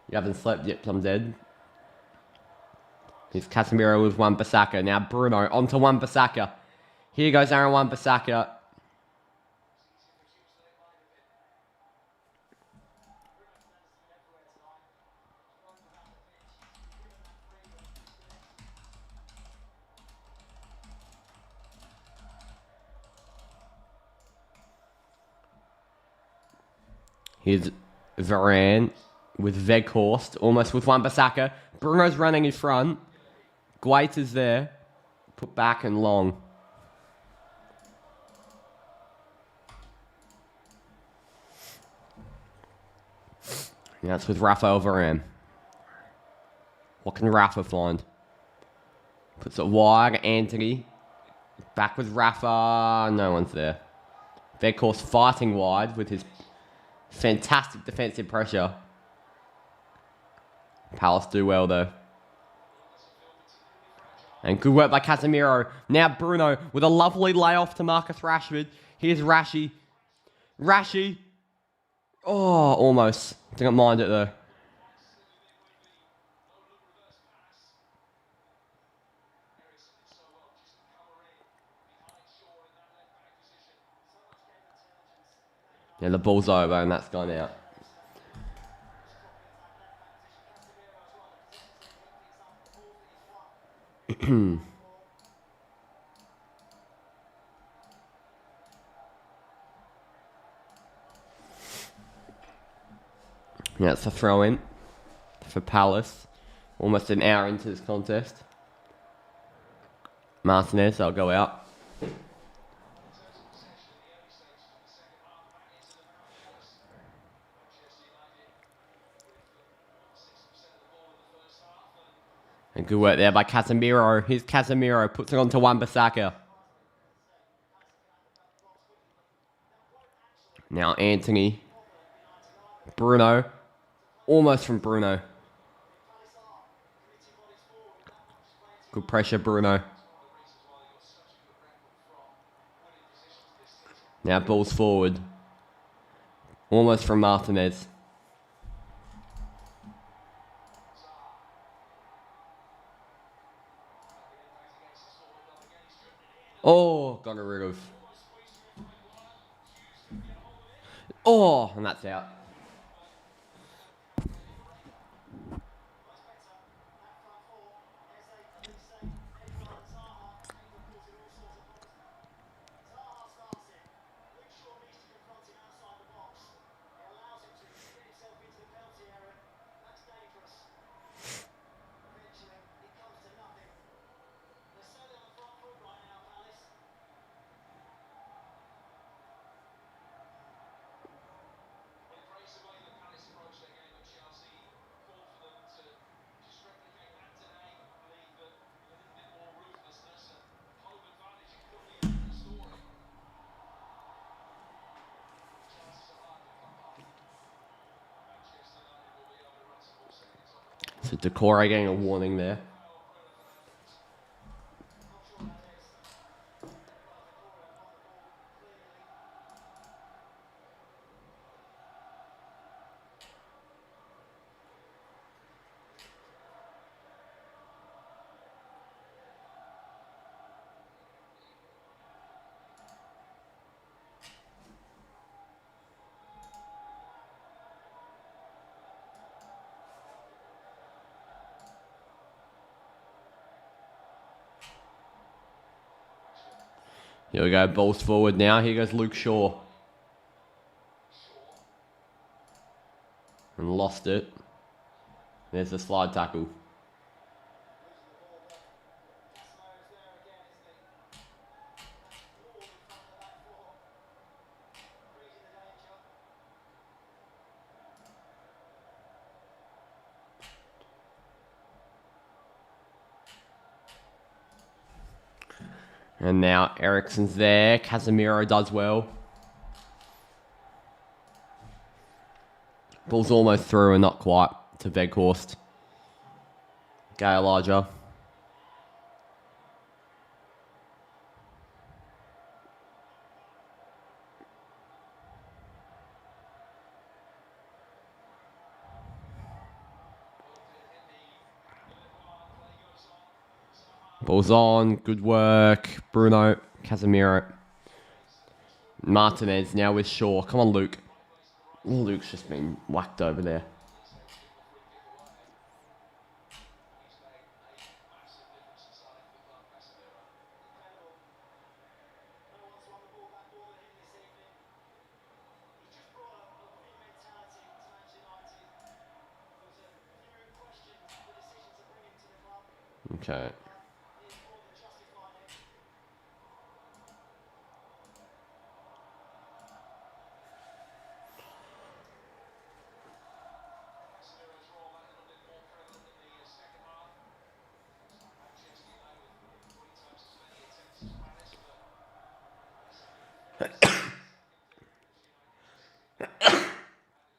You haven't slept yet, I'm dead. Here's Casemiro with Wan-Bissaka. Now Bruno onto Wan-Bissaka. Here goes Aaron Wan-Bissaka. Here's Varane with Weghorst, almost with Wan-Bissaka. Bruno's running in front. Guaita is there. Put back and long. And that's with Rafael Varane. What can Rafa find? Puts it wide. Anthony. Back with Rafa. No one's there. Weghorst fighting wide with his fantastic defensive pressure. Palace do well though. And good work by Casemiro. Now Bruno with a lovely layoff to Marcus Rashford. Here's Rashi. Rashi. Oh, almost. Didn't mind it though. Yeah, the ball's over and that's gone out. Yeah, it's a throw-in for Palace. Almost an hour into this contest. Martinez, I'll go out. And good work there by Casemiro. Here's Casemiro, puts it on to Wan-Bissaka. Now Anthony. Bruno. Almost from Bruno. Good pressure, Bruno. Now ball's forward. Almost from Martinez. Oh, got rid of. Oh, and that's out. So Decore getting a warning there. Here we go, balls forward now. Here goes Luke Shaw. And lost it. There's the slide tackle. And now Ericsson's there. Casemiro does well. Ball's almost through and not quite to Veghorst. Go Elijah. Ball's on. Good work. Bruno. Casemiro. Martinez now with Shaw. Come on, Luke. Luke's just been whacked over there. Okay.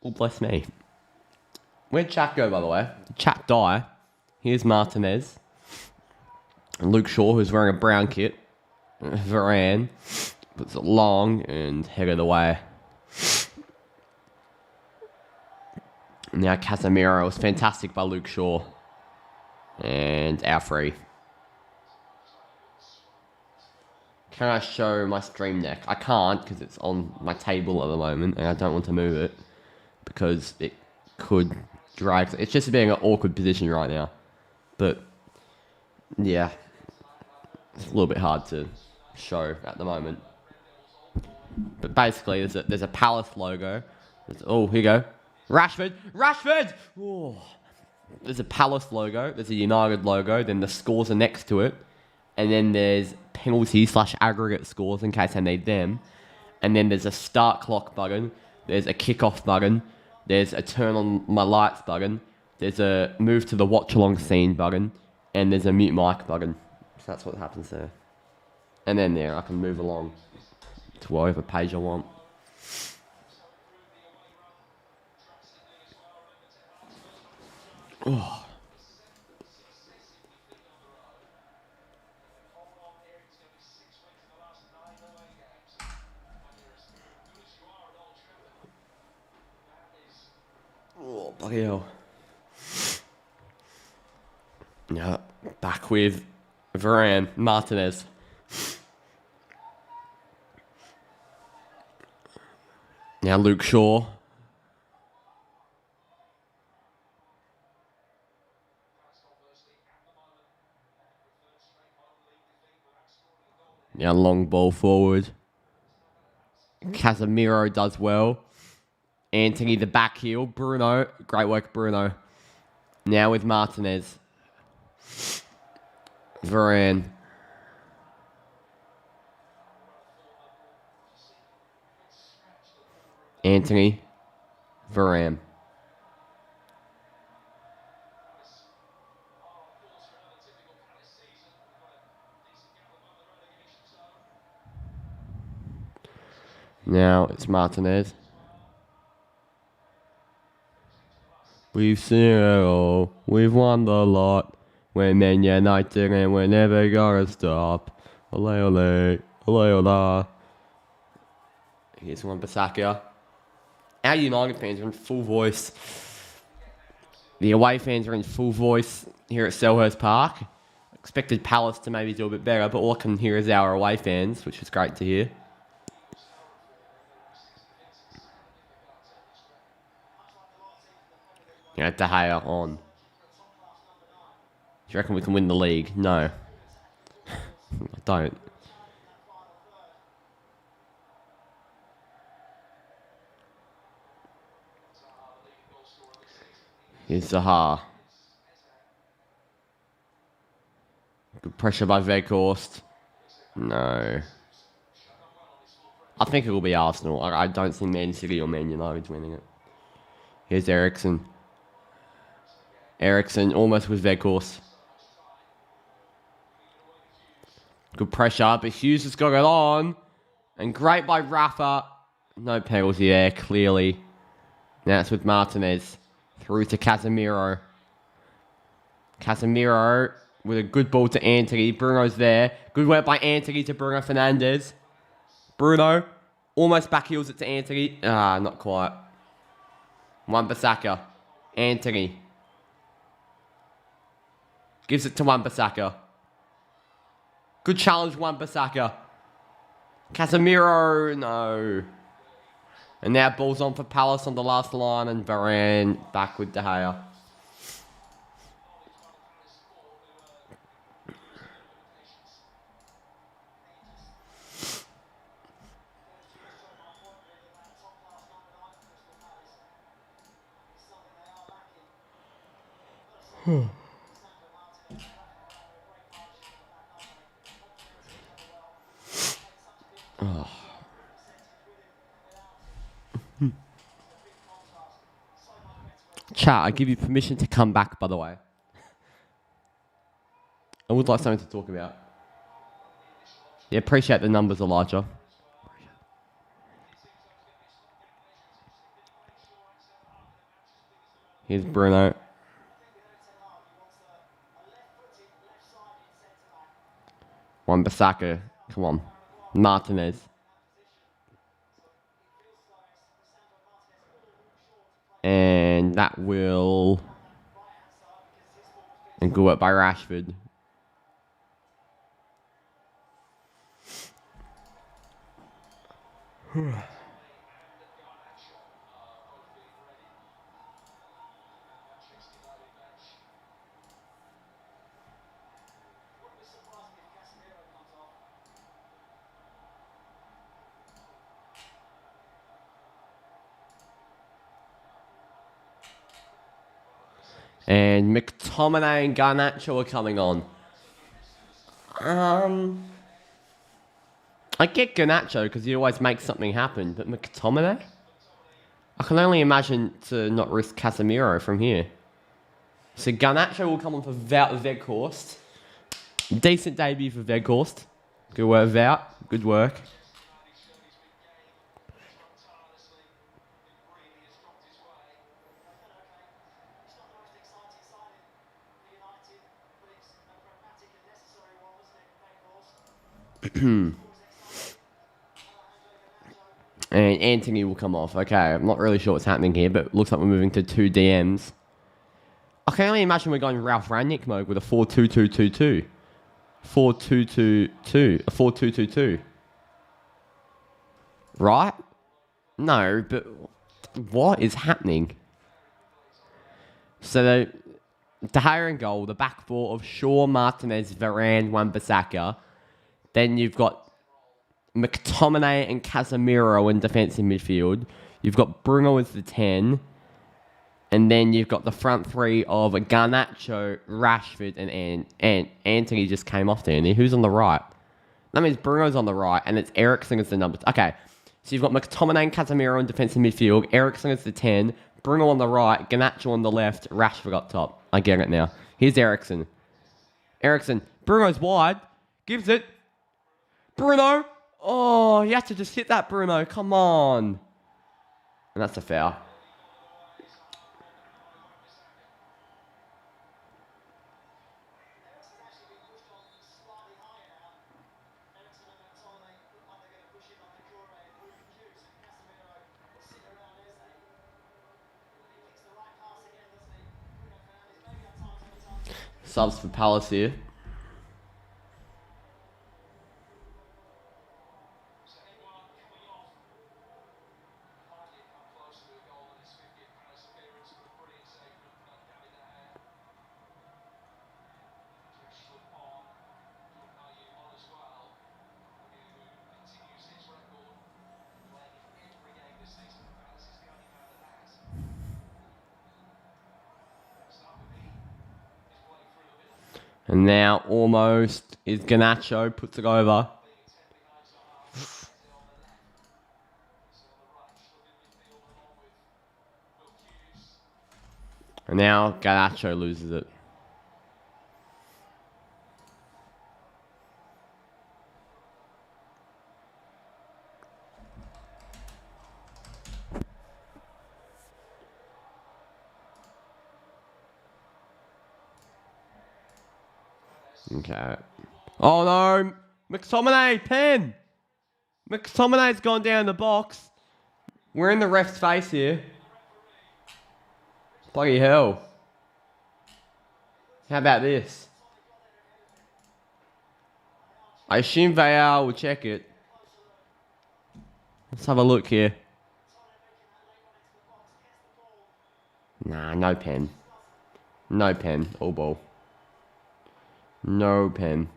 Oh, bless me. Where'd Chat go, by the way? Did Chat die? Here's Martinez. And Luke Shaw, who's wearing a brown kit. Varane puts it long and headed away. Now Casemiro was fantastic by Luke Shaw. And our free. Can I show my stream deck? I can't because it's on my table at the moment and I don't want to move it because it could drag. It's just being an awkward position right now. But yeah, it's a little bit hard to show at the moment. But basically, there's a Palace logo. Oh, here you go. Rashford! Oh. There's a Palace logo. There's a United logo. Then the scores are next to it. And then there's penalty/aggregate scores in case I need them. And then there's a start clock button. There's a kickoff button. There's a turn on my lights button. There's a move to the watch along scene button. And there's a mute mic button. So that's what happens there. And then there, I can move along to whatever page I want. Oh. Oh, bloody hell. Yeah, back with Varane, Martinez. Now Luke Shaw. Now long ball forward. Casemiro does well. Anthony the back heel. Bruno. Great work, Bruno. Now with Martinez. Varane. Anthony. Varane. Now it's Martinez. We've seen it all. We've won the lot. We're Man United and we're never gonna stop. Ole ole. Ole ole. Here's one Basaka. Our United fans are in full voice. The away fans are in full voice here at Selhurst Park. Expected Palace to maybe do a bit better, but all I can hear is our away fans, which is great to hear. Yeah, De Gea on. Do you reckon we can win the league? No. I don't. Here's Zaha. Good pressure by Weghorst. No. I think it will be Arsenal. I don't see Man City or Man United winning it. Here's Eriksen. Eriksen almost with Weghorst. Good pressure, but Hughes has got it on. And great by Rafa. No penalty there, clearly. Now it's with Martinez. Through to Casemiro. Casemiro with a good ball to Antony. Bruno's there. Good work by Antony to Bruno Fernandes. Bruno almost backheels it to Antony. Ah, not quite. Wan-Bissaka. Antony. Gives it to Wan-Bissaka. Good challenge, Wan-Bissaka. Casemiro, no. And now ball's on for Palace on the last line, and Varane back with De Gea. Oh. Chat, I give you permission to come back, by the way. I would like something to talk about. Yeah, appreciate the numbers, Elijah. Here's Bruno. Wan-Bissaka. Come on. Martinez. And that will... And good work by Rashford. And McTominay and Garnacho are coming on. I get Garnacho because he always makes something happen, but McTominay? I can only imagine to not risk Casemiro from here. So Garnacho will come on for Wout Weghorst. Decent debut for Weghorst. Good work, Wout. Good work. And Antony will come off. Okay, I'm not really sure what's happening here, but it looks like we're moving to 2 DMs. I can only imagine we're going Ralph Rangnick mode with a 4-2-2-2-2. 4-2-2-2. A 4-2-2-2. Right? No, but what is happening? So De Gea in goal, the back four of Shaw, Martinez, Varane, Wan-Bissaka. Then you've got McTominay and Casemiro in defensive midfield. You've got Bruno as the 10. And then you've got the front three of Garnacho, Rashford, and Antony just came off there. Who's on the right? That means Bruno's on the right, and it's Eriksen as the number. Okay, so you've got McTominay and Casemiro in defensive midfield. Eriksen as the 10. Bruno on the right. Garnacho on the left. Rashford up top. I get it now. Here's Eriksen. Eriksen. Bruno's wide. Gives it. Bruno. Oh, you have to just hit that, Bruno. Come on. And that's a foul. Subs for Palace here. And now almost is Garnacho, puts it over. And now Garnacho loses it. Okay. Oh no! McTominay, pen! McTominay's gone down the box. We're in the ref's face here. Bloody hell. How about this? I assume VAR will check it. Let's have a look here. Nah, no pen. No pen. All ball. No pen.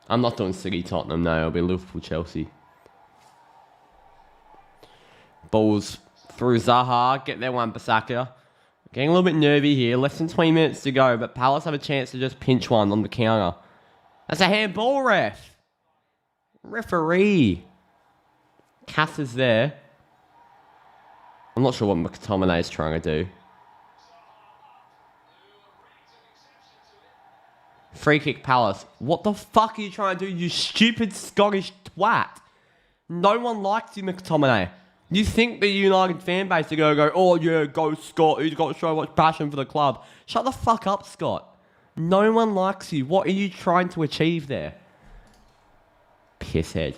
I'm not doing City Tottenham, no. It'll be Liverpool Chelsea. Balls through Zaha. Get there, Wan-Bissaka. Getting a little bit nervy here. Less than 20 minutes to go, but Palace have a chance to just pinch one on the counter. That's a handball, ref. Referee. Cass is there. I'm not sure what McTominay is trying to do. Free kick Palace. What the fuck are you trying to do, you stupid Scottish twat? No one likes you, McTominay. You think the United fan base are going to go, oh yeah, go Scott, he's got so much passion for the club. Shut the fuck up, Scott. No one likes you. What are you trying to achieve there? Pisshead.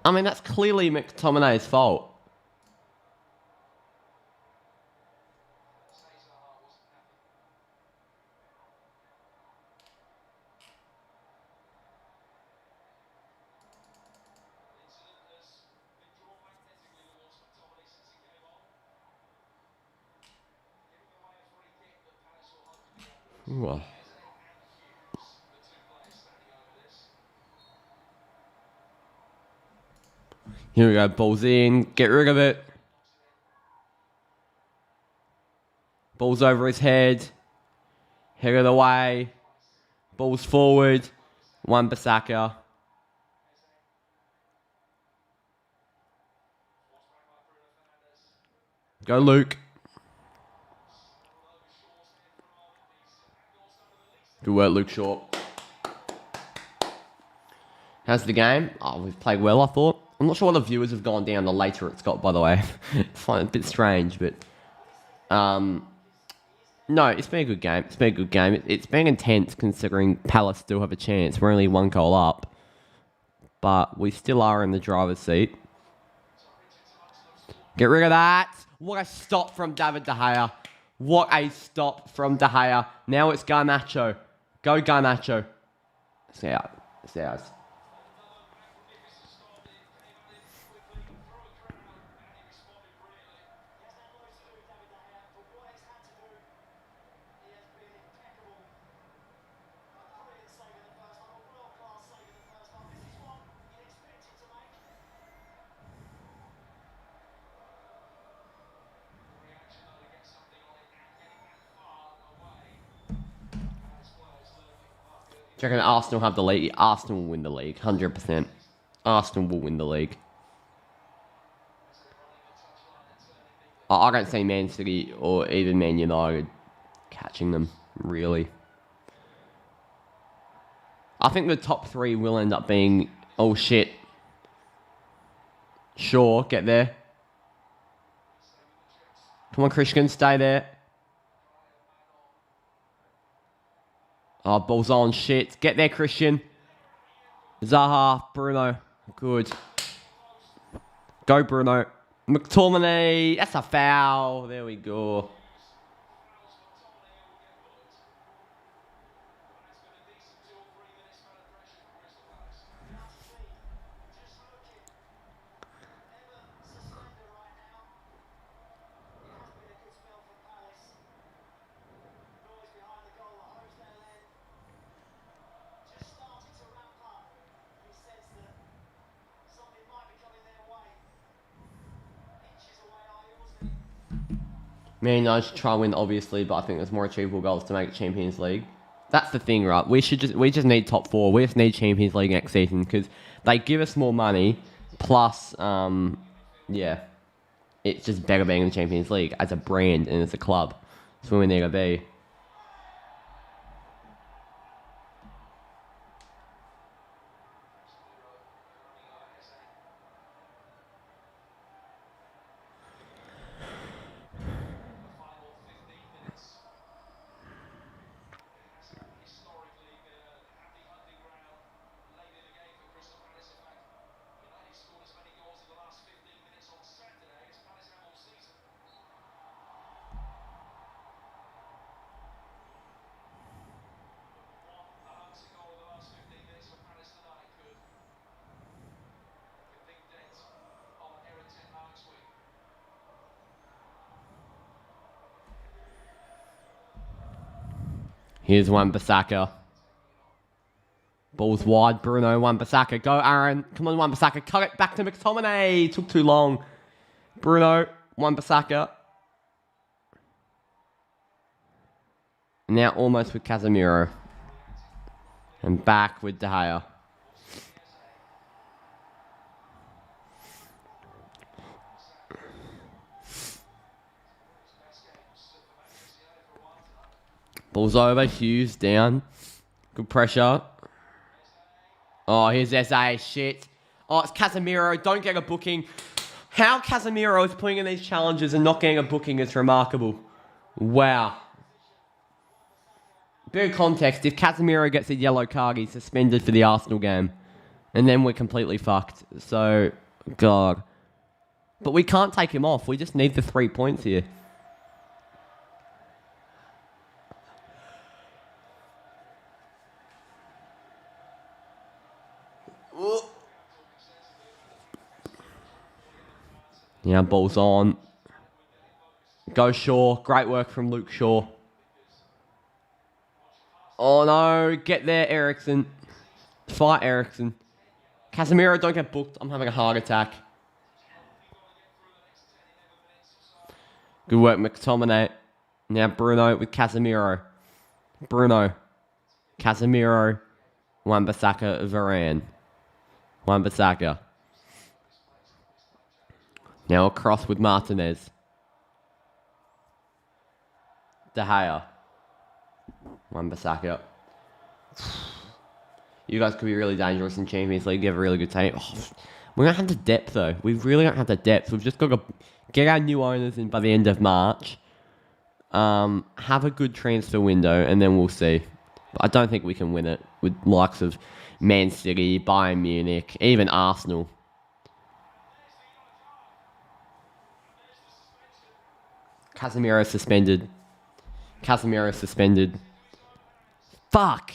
I mean, that's clearly McTominay's fault. Ooh. Here we go, balls in, get rid of it. Ball's over his head. Head of the way. Ball's forward. Wan-Bissaka. Go Luke. Good work, Luke Shaw. How's the game? Oh, we've played well, I thought. I'm not sure what the viewers have gone down the later it's got, by the way. I find it a bit strange, but... no, it's been a good game. It's been a good game. It's been intense considering Palace still have a chance. We're only 1 goal up. But we still are in the driver's seat. Get rid of that. What a stop from David De Gea. What a stop from De Gea. Now it's Garnacho. Go Garnacho. It's out. It's ours. Do you reckon Arsenal have the league? Arsenal will win the league, 100%. Arsenal will win the league. I don't see Man City or even Man United catching them, really. I think the top 3 will end up being, oh shit. Sure, get there. Come on, Christian, stay there. Oh, ball's on. Shit. Get there, Christian. Zaha, Bruno. Good. Go, Bruno. McTominay. That's a foul. There we go. Man United should try and win, obviously, but I think there's more achievable goals to make it Champions League. That's the thing, right? We just need top 4. We just need Champions League next season because they give us more money. Plus, yeah, it's just better being in the Champions League as a brand and as a club. That's where we need to be. Here's Wan-Bissaka. Ball's wide. Bruno, Wan-Bissaka. Go, Aaron. Come on, Wan-Bissaka. Cut it back to McTominay. Took too long. Bruno, Wan-Bissaka. Now almost with Casemiro. And back with De Gea. Ball's over. Hughes down. Good pressure. Oh, here's SA. Shit. Oh, it's Casemiro. Don't get a booking. How Casemiro is putting in these challenges and not getting a booking is remarkable. Wow. Bit of context. If Casemiro gets a yellow card, he's suspended for the Arsenal game. And then we're completely fucked. So, God. But we can't take him off. We just need the 3 points here. Yeah, ball's on. Go Shaw. Great work from Luke Shaw. Oh no, get there, Ericsson. Fight Ericsson. Casemiro, don't get booked. I'm having a heart attack. Good work, McTominay. Now Bruno with Casemiro. Bruno. Casemiro. Wan-Bissaka, Varane. Wan-Bissaka. Now across with Martinez. De Gea. Wan-Bissaka. You guys could be really dangerous in Champions League. You have a really good team. Oh, we don't have the depth, though. We really don't have the depth. We've just got to get our new owners in by the end of March. Have a good transfer window, and then we'll see. But I don't think we can win it with likes of Man City, Bayern Munich, even Arsenal. Casemiro suspended. Casemiro suspended. Fuck!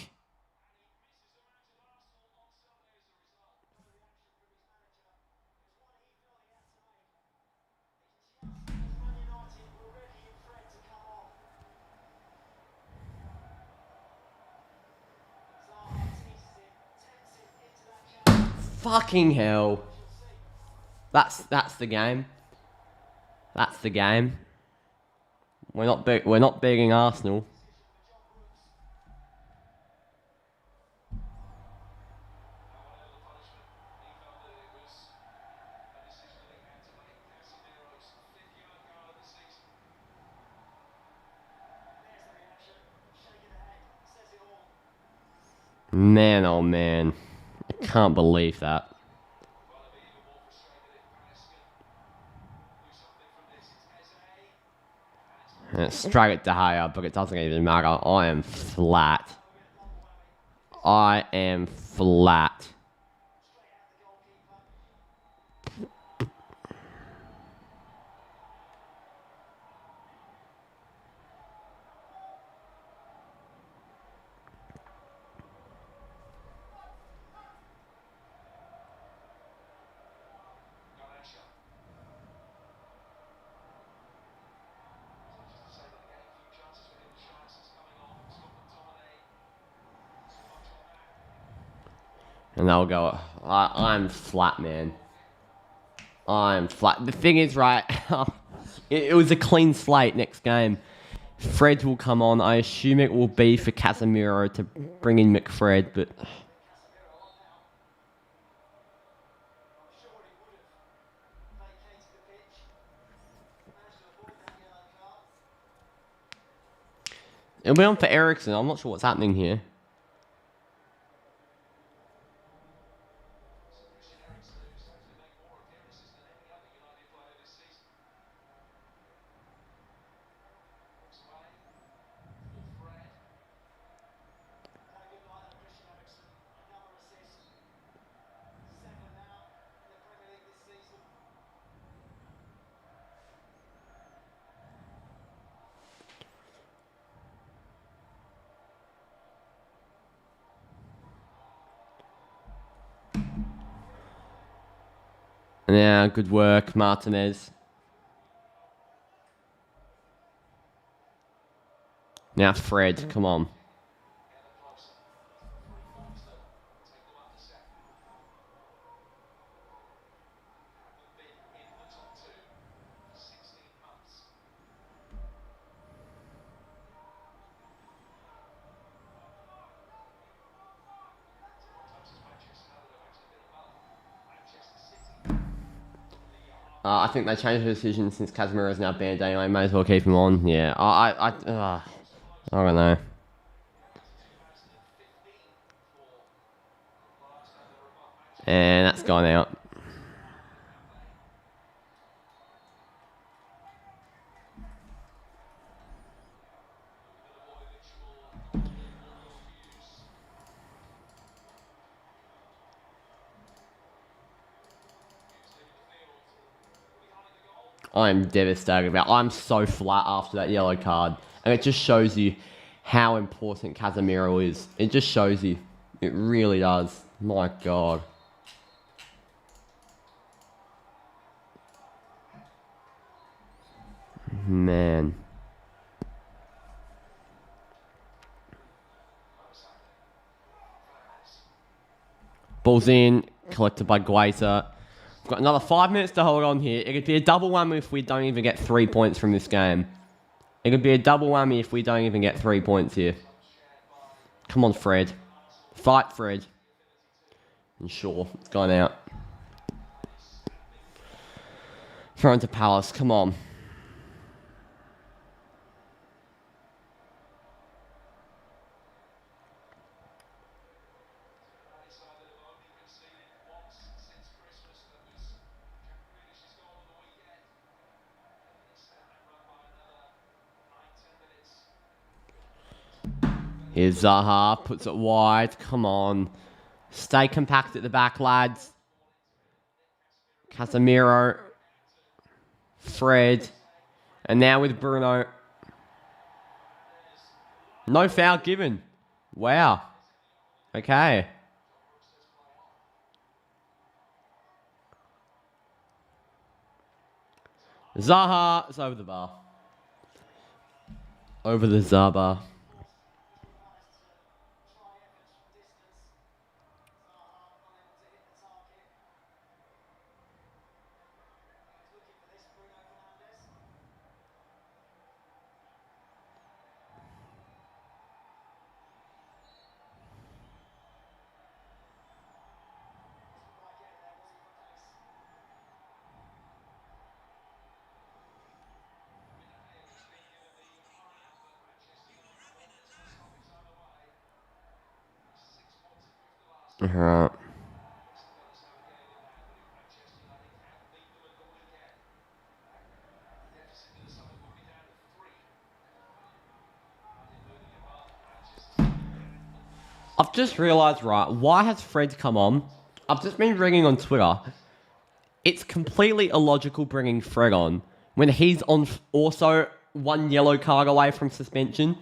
Fucking hell. That's the game. That's the game. We're not beating Arsenal. Man, oh man. I can't believe that. Straight at De Gea, but it doesn't even matter. I am flat. I am flat. And they'll go, I'm flat, man. I'm flat. The thing is, right, it was a clean slate next game. Fred will come on. I assume it will be for Casemiro to bring in McFred, but... It'll be on for Ericsson. I'm not sure what's happening here. Yeah, good work, Martinez. Now Fred, come on. I think they changed the decision since Casemiro is now banned anyway. May as well keep him on. Yeah, I don't know. And that's gone out. I'm devastated about. I'm so flat after that yellow card. And it just shows you how important Casemiro is. It just shows you. It really does. My God. Man. Ball's in. Collected by Glazer. We've got another 5 minutes to hold on here. It could be a double whammy if we don't even get 3 points from this game. It could be a double whammy if we don't even get 3 points here. Come on, Fred. Fight, Fred. And sure, it's gone out. Throw into Palace. Come on. Here's Zaha, puts it wide. Come on. Stay compact at the back, lads. Casemiro. Fred. And now with Bruno. No foul given. Wow. Okay. Zaha is over the bar. Over the Zaha. Right. I've just realised, right, why has Fred come on? I've just been reading on Twitter. It's completely illogical bringing Fred on when he's on also one yellow card away from suspension,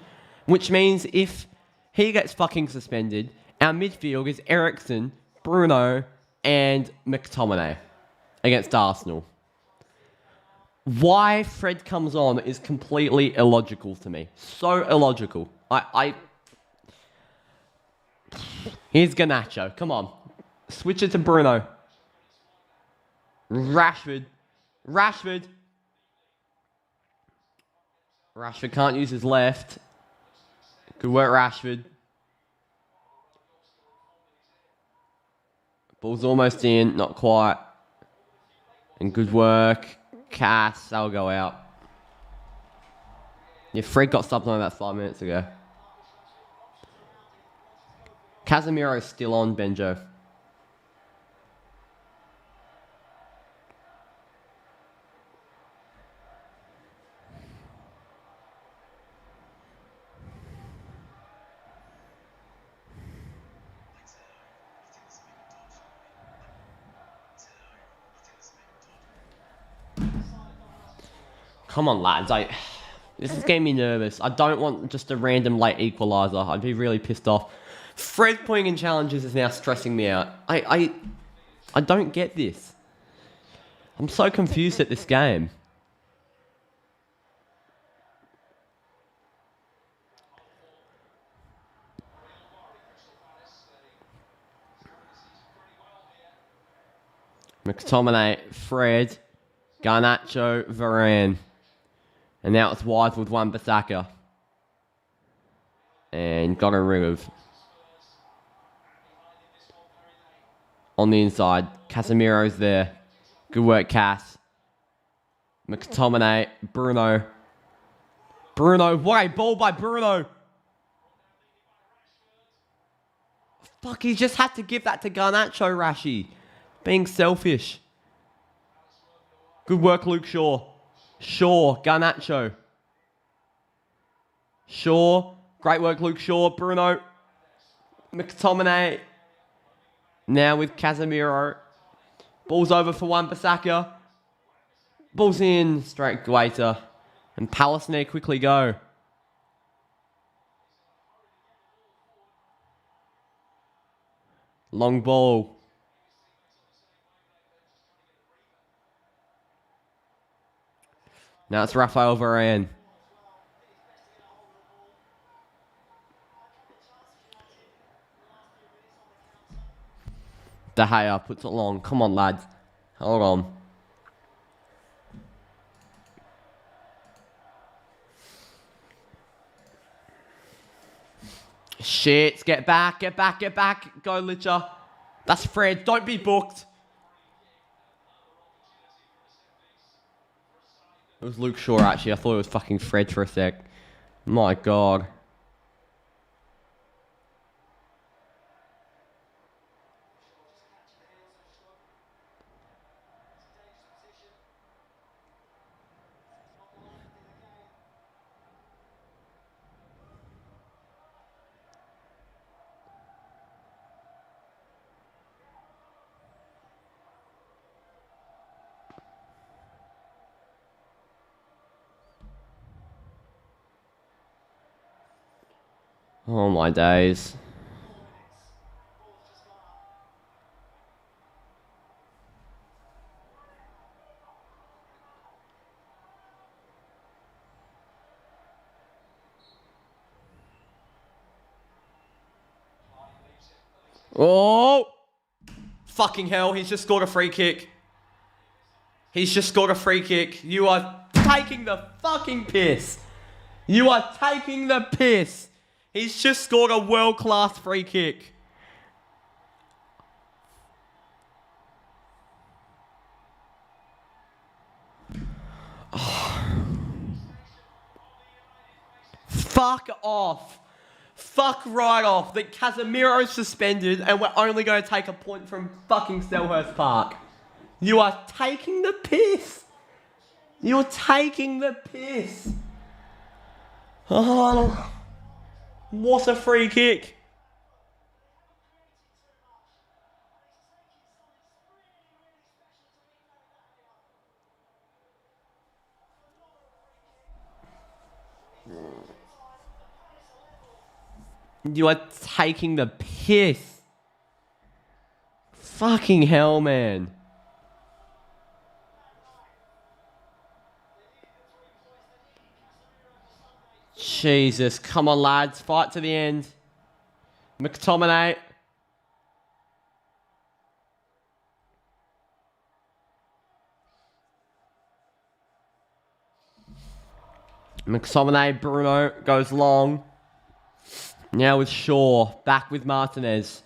which means if he gets fucking suspended, our midfield is Ericsson, Bruno, and McTominay against Arsenal. Why Fred comes on is completely illogical to me. So illogical. Here's Garnacho. Come on. Switch it to Bruno. Rashford can't use his left. Good work, Rashford. Ball's almost in. Not quite. And good work. Cass, that'll go out. Yeah, Fred got something like that 5 minutes ago. Casemiro's still on, Benjo. Come on, lads. This is getting me nervous. I don't want just a random late equalizer. I'd be really pissed off. Fred putting in challenges is now stressing me out. I don't get this. I'm so confused at this game. McTominay, Fred, Garnacho, Varane. And now it's Wise with Wan-Bissaka. And got a ring of. On the inside, Casemiro's there. Good work, Cass. McTominay, Bruno. What a ball by Bruno. Fuck, he just had to give that to Garnacho, Rashi. Being selfish. Good work, Luke Shaw. Garnacho. Shaw. Great work, Luke Shaw. Bruno. McTominay. Now with Casemiro. Ball's over for Wan-Bissaka. Ball's in. Straight Guaita. And Palace need to quickly go. Long ball. Now it's Rafael Varane. De Gea puts it long. Come on, lads. Hold on. Shit. Get back. Go, Licher. That's Fred. Don't be booked. It was Luke Shaw, actually. I thought it was fucking Fred for a sec. My God. Oh my days. Oh! Fucking hell, he's just scored a free kick. You are taking the fucking piss. He's just scored a world-class free kick. Oh. Fuck off. Fuck right off that Casemiro's suspended and we're only going to take a point from fucking Selhurst Park. You are taking the piss. Oh, what a free kick. You are taking the piss. Fucking hell, man. Jesus, come on, lads. Fight to the end. McTominay. McTominay, Bruno goes long. Now with Shaw. Back with Martinez.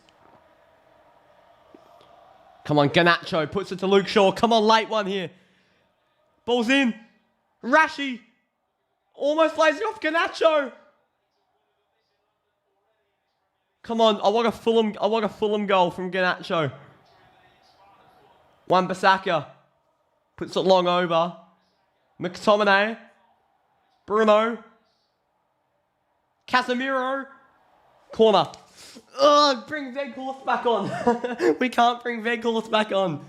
Come on, Garnacho puts it to Luke Shaw. Come on, late one here. Ball's in. Rashi. Almost lays it off Garnacho. Come on, I want a Fulham goal from Garnacho. Wan-Bissaka puts it long over. McTominay. Bruno. Casemiro. Corner. Ugh, bring Weghorst back on. We can't bring Weghorst back on.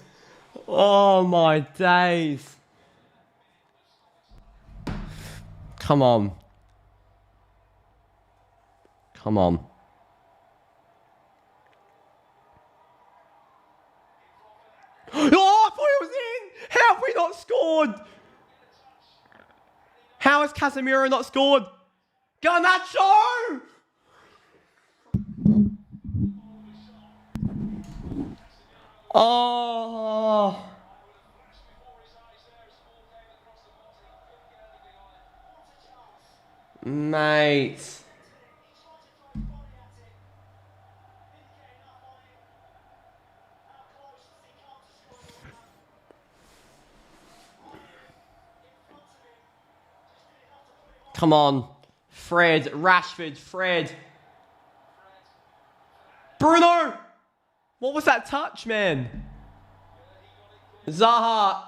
Oh my days. Come on. Come on. Oh, I thought it was in. How have we not scored? How has Casemiro not scored? Garnacho! Oh. Mate. Come on. Fred, Rashford, Fred. Bruno! What was that touch, man? Zaha,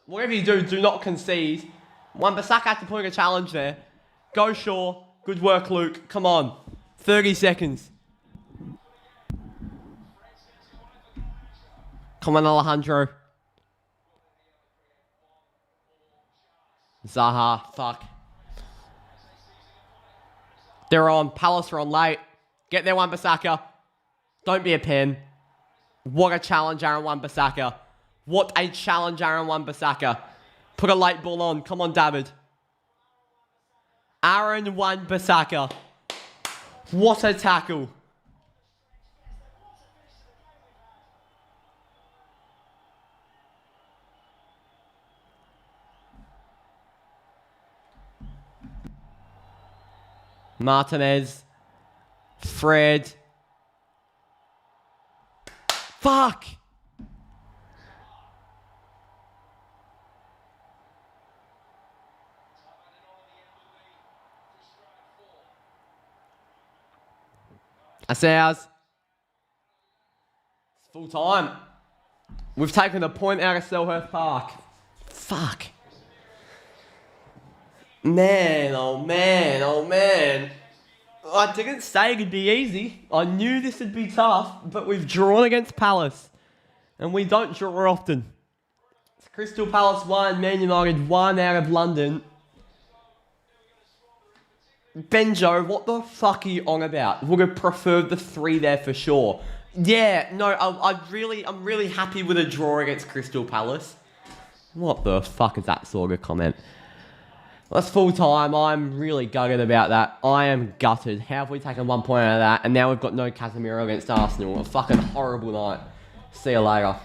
whatever you do, do not concede. Wan-Bissaka had to put a challenge there. Go Shaw. Good work, Luke. Come on. 30 seconds. Come on, Alejandro. Zaha. Fuck. They're on. Palace are on late. Get there, Wan-Bissaka. Don't be a pen. What a challenge, Aaron Wan-Bissaka. What a challenge, Aaron Wan-Bissaka. Put a late ball on. Come on, David. Aaron Wan-Bissaka. What a tackle. Martinez. Fred. Fuck. That's ours. It's full time. We've taken a point out of Selhurst Park. Fuck. Man, oh man, oh man. I didn't say it'd be easy. I knew this would be tough, but we've drawn against Palace. And we don't draw often. It's Crystal Palace 1, Man United 1 out of London. Benjo, what the fuck are you on about? Would have preferred the 3 there for sure. Yeah, no, I'm really happy with a draw against Crystal Palace. What the fuck is that sort of comment? That's full time. I'm really gutted about that. I am gutted. How have we taken 1 point out of that? And now we've got no Casemiro against Arsenal. A fucking horrible night. See you later.